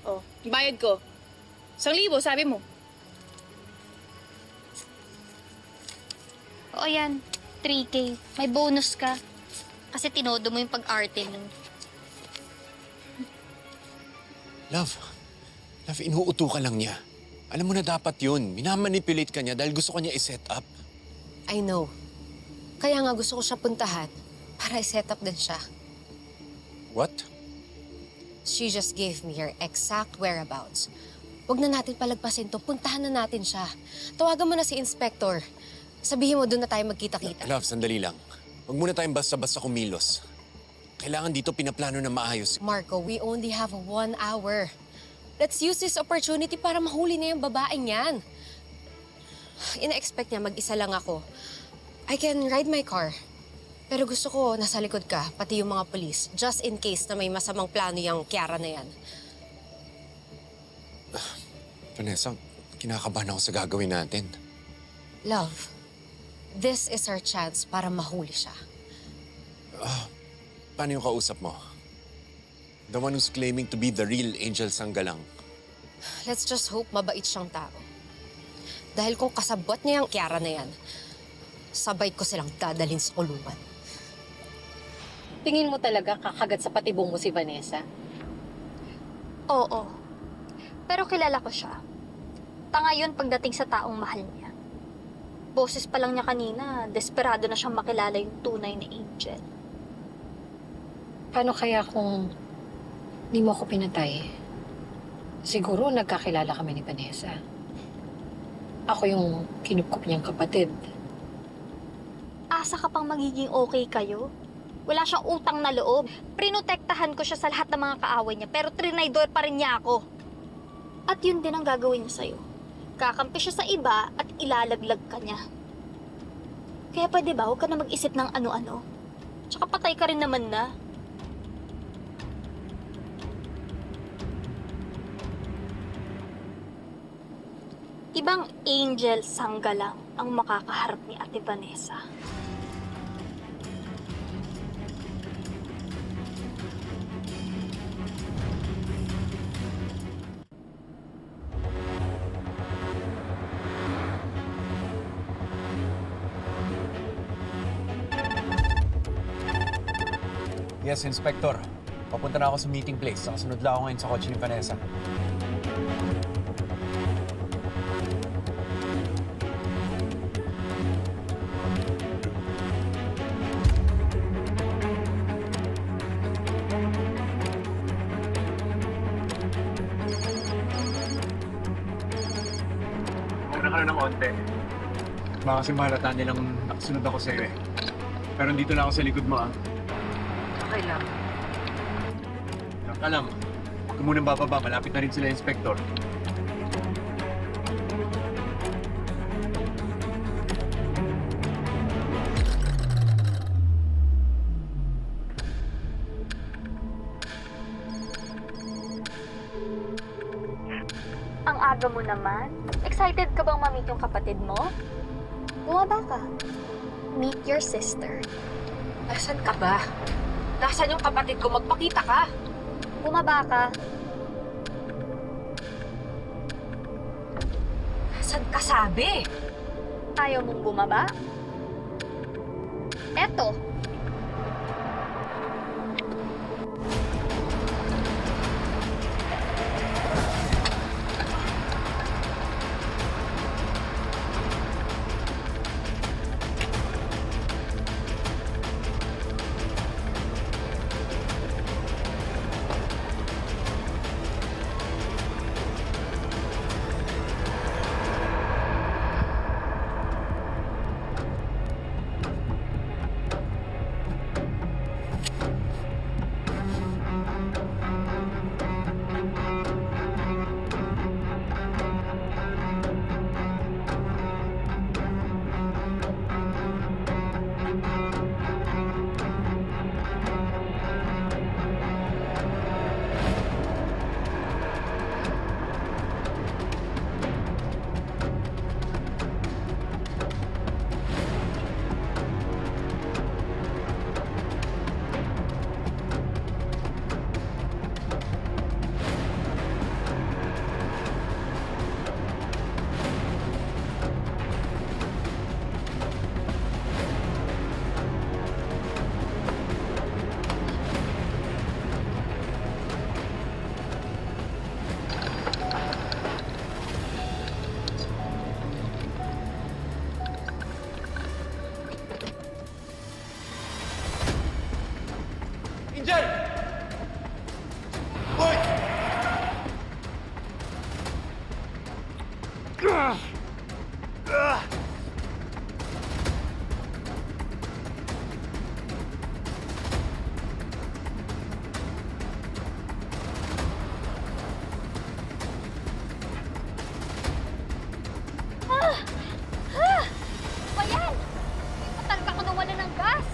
Oh, yung bayad ko. 1,000, sabi mo. Oo yan, 3K. May bonus ka. Kasi tinodo mo yung pag-arte mo. Love, inuuto ka lang niya. Alam mo na dapat yun. Minamanipulate ka niya dahil gusto ka niya i-set up. I know. Kaya nga gusto ko siya puntahan para i-set up din siya. What? She just gave me her exact whereabouts. Huwag na natin palagpasin to. Puntahan na natin siya. Tawagan mo na si Inspector. Sabihin mo doon na tayo magkita-kita. Love, sandali lang. Huwag muna tayong basta-basta kumilos. Kailangan dito pinaplano na maayos. Marco, we only have 1 hour. Let's use this opportunity para mahuli na yung babaeng yan. Ina-expect niya mag-isa lang ako. I can ride my car. Pero gusto ko nasa likod ka, pati yung mga polis, just in case na may masamang plano yung Kiara na yan. Vanessa, kinakabahan ako sa gagawin natin. Love, this is our chance para mahuli siya. Paano yung kausap mo? The one who's claiming to be the real Angel Sanggalang. Let's just hope mabait siyang tao. Dahil kung kasabot niya yung Kiara na yan, sabay ko silang dadalhin sa kulungan. Tingin mo talaga kakagat sa patibong mo si Vanessa? Oo. Pero kilala ko siya. Tanga yun pagdating sa taong mahal niya. Boses pa lang niya kanina, desperado na siyang makilala yung tunay na Angel. Paano kaya kung di mo ako pinatay? Siguro nagkakilala kami ni Vanessa. Ako yung kinupkup niyang kapatid. Asa ka pang magiging okay kayo? Wala siyang utang na loob. Prinotektahan ko siya sa lahat ng mga kaaway niya, pero trinaydor pa rin niya ako. At yun din ang gagawin niya sa'yo. Kakampi siya sa iba at ilalaglag ka niya. Kaya pwede ba, huwag ka na mag-isip ng ano-ano. Tsaka patay ka rin naman na. Ibang Angel Sanggalang ang makakaharap ni Ate Vanessa. Yes, Inspector. Papunta na ako sa meeting place. Nakasunod lang ako ngayon sa kotse ni Vanessa. Muna ka na ng onte. Baka kasi malata nilang nakasunod ako sa'yo eh. Pero dito na ako sa likod mo ah. Okay lang. Diyan ka lang. Huwag ka munang bababa. Malapit na rin sila, Inspector. Ang aga mo naman. Excited ka bang ma-meet yung kapatid mo? Bumaba ka. Meet your sister. Asan ka ba? Nasaan yung kapatid ko? Magpakita ka! Bumaba ka. Nasaan ka sabi? Ayaw mong bumaba? Eto. gas?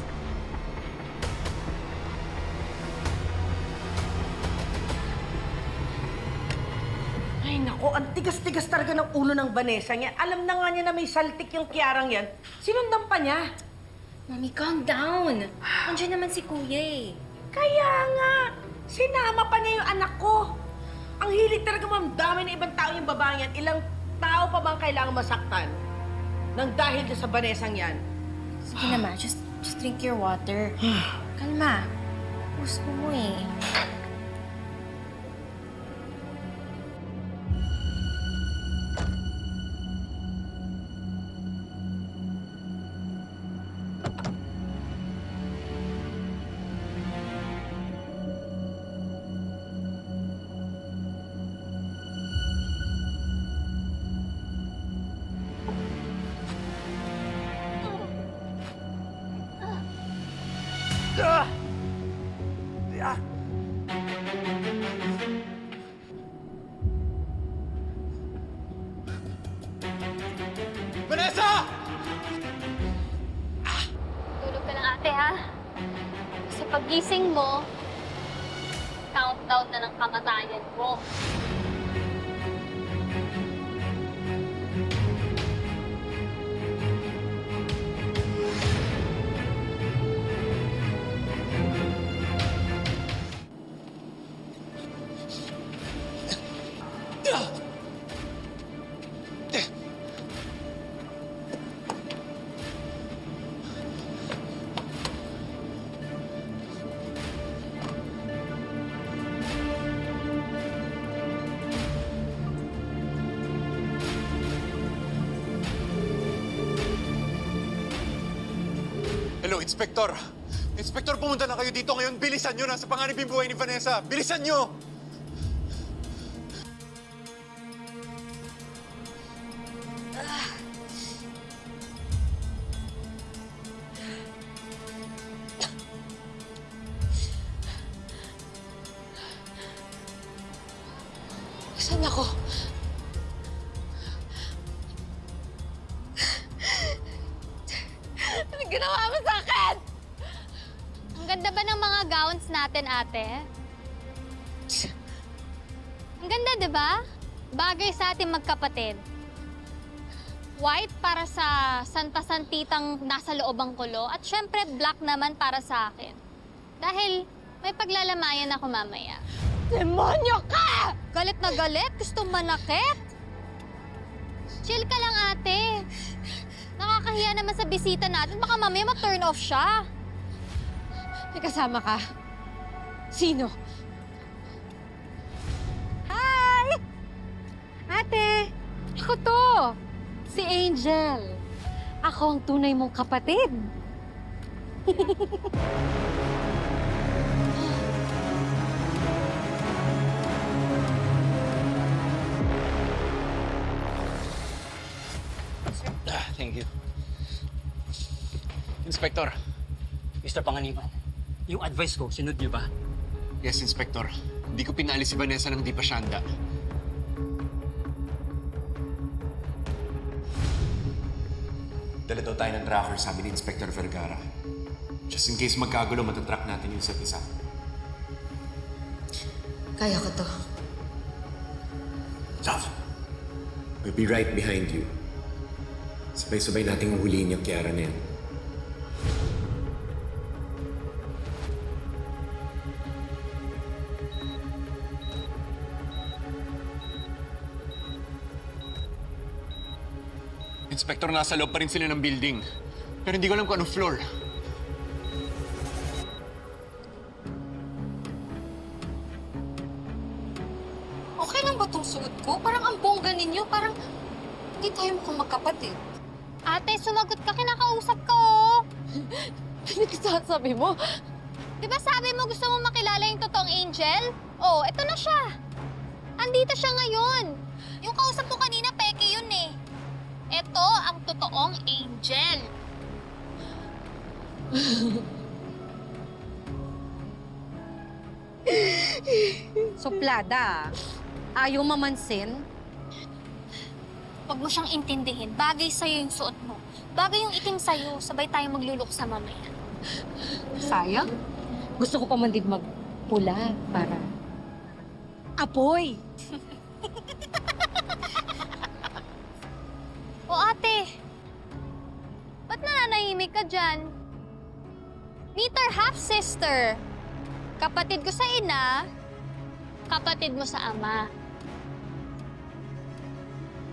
Ay nako, ang tigas-tigas talaga ng ulo ng Vanessa niya. Alam na nga niya na may saltik yung Kiarang yan. Sinundan pa niya. Mami, calm down. Andiyan naman si Kuya eh. Kaya nga, sinama pa niya yung anak ko. Ang hilig talaga mamdami ng ibang tao yung babaeng yan. Ilang tao pa bang kailangan masaktan? Nang dahil sa Vanessang yan. Sige naman, just drink your water. Kalma. Gusto mo eh. Vanessa! Tulog ka lang ate ha. Kasi pagising mo, countdown na ng kamatayan mo. Hello, Inspektor. Inspektor, pumunta na kayo dito ngayon. Bilisan nyo. Nasa panganib yung buhay ni Vanessa. Bilisan nyo! Saan ako? Ano ginawa mo sa akin? Ang ganda ba ng mga gowns natin, ate? Ang ganda, di ba? Bagay sa ating magkapatid. White para sa Santa Santitang nasa loob ang kulo at syempre black naman para sa akin. Dahil may paglalamayan ako mamaya. Demonyo ka! Galit na galit? Gusto manakit? Chill ka lang, ate. Nakakahiya naman sa bisita natin. Baka mamaya ma-turn off siya. May kasama ka. Sino? Hi! Ate, ako to. Si Angel. Ako ang tunay mong kapatid. Thank you. Inspektor. Mr. Panganiban, yung advice ko, sinunod niyo ba? Yes, Inspektor. Hindi ko pinalis si Vanessa nang di pa siya handa. Dala daw tayo ng tracker, sabi ni Inspector Vergara. Just in case magkagulo, matatrack natin yung isa't isa. Kaya ko to. Love, We'll be right behind you. Sabay-sabay nating huhulihin yung Kiara na yan. Inspektor, nasa loob pa rin sila ng building. Pero hindi ko alam kung anong floor. Okay lang ba itong suot ko? Parang ang bongga ninyo. Parang hindi tayo mukhang magkapatid. Ate, sumagot ka. Kinakausap ka, oh. Pinagsasabi mo? Di ba sabi mo gusto mo makilala yung totoong Angel? Oh, eto na siya. Andito siya ngayon. Yung kausap ko kanina, peke yun eh. Eto ang totoong Angel. Suplada. Ayaw mamansin? Huwag mo siyang intindihin. Bagay sa'yo yung suot mo. Bagay yung itim sa'yo. Sabay tayong maglulok sa mamaya. Sayang. Gusto ko pa man din magpula para apoy. O ate, ba't nananahimik ka dyan? Meet our half-sister. Kapatid ko sa ina, kapatid mo sa ama.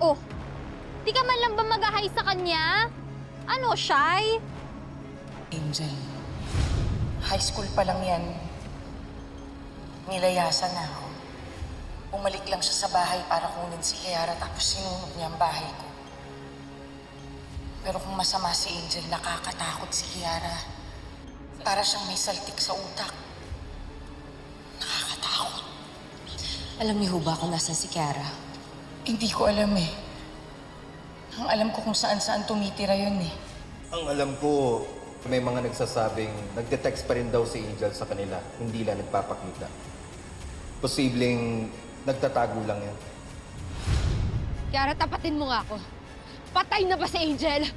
Oh, di ka man lang ba mag-ahay sa kanya? Ano, shy? Angel, high school pa lang yan. Nilayasan na ako. Umalik lang siya sa bahay para kunin si Kiara tapos sinunog niya ang bahay ko. Pero kung masama si Angel, nakakatakot si Kiara. Para siyang may saltik sa utak. Nakakatakot. Alam niyo ho ba kung nasan si Kiara? Hindi ko alam eh. Ang alam ko kung saan-saan tumitira yun eh. Ang alam ko, may mga nagsasabing nagde-text pa rin daw si Angel sa kanila, hindi lang nagpapakita. Posibleng nagtatago lang yan. Kiara, tapatin mo nga ako. Patay na ba si Angel?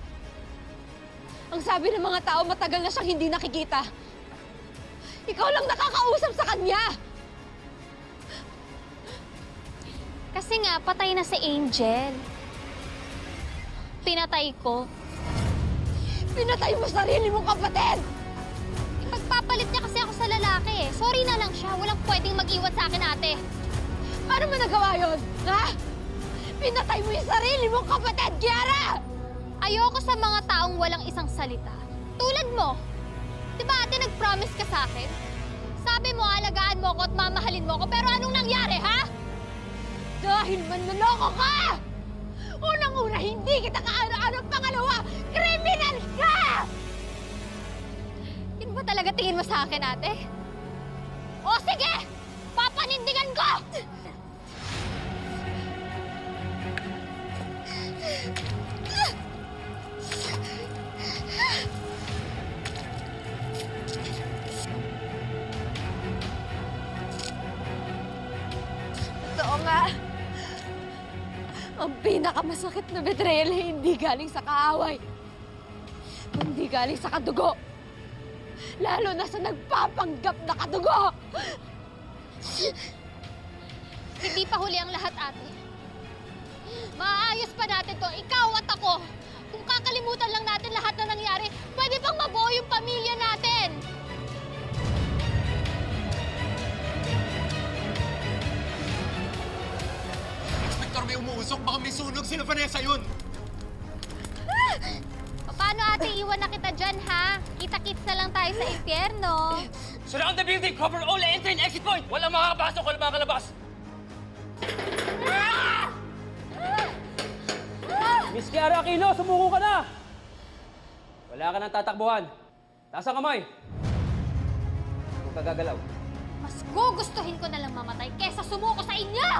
Ang sabi ng mga tao, matagal na siyang hindi nakikita. Ikaw lang nakakausap sa kanya! Kasi nga, patay na si Angel. Pinatay ko. Pinatay mo sarili mong kapatid! Ipagpapalit niya kasi ako sa lalaki eh. Sorry na lang siya. Walang pwedeng mag-iwan sa akin, ate. Paano mo nagawa yun? Ha? Pinatay mo yung sarili mong kapatid, Kiara! Ayoko sa mga taong walang isang salita. Tulad mo. Di ba ate, nag-promise ka sa akin? Sabi mo, alagaan mo ako at mamahalin mo ako. Pero anong nangyari, ha? Dahil manloloko ka! Unang-una, hindi kita kaano-ano. Pangalawa, kriminal ka! Yun ba talaga tingin mo sa akin, ate? O sige! Papanindigan ko! Totoo nga. Ang pinakamasakit na betrayal ay hindi galing sa kaaway. Hindi galing sa kadugo. Lalo na sa nagpapanggap na kadugo. Hindi pa huli ang lahat, ate. Maayos pa natin to, ikaw at ako. Kung kakalimutan lang natin lahat na nangyari, pwede pang mabuo yung pamilya natin. Inspector, may umuusok. Baka may sunog. Sino Vanessa yun? Paano ate, iwan na kita dyan, ha? Kita-kits na lang tayo sa impyerno. Surround the building! Cover all entry and exit point! Walang makakapasok, walang makakalabas! Miss Kiara Aquino, sumuko ka na! Wala ka nang tatakbuhan. Taas ang kamay. Huwag ka gagalaw. Mas gugustuhin ko na lang mamatay kesa sumuko sa inyo!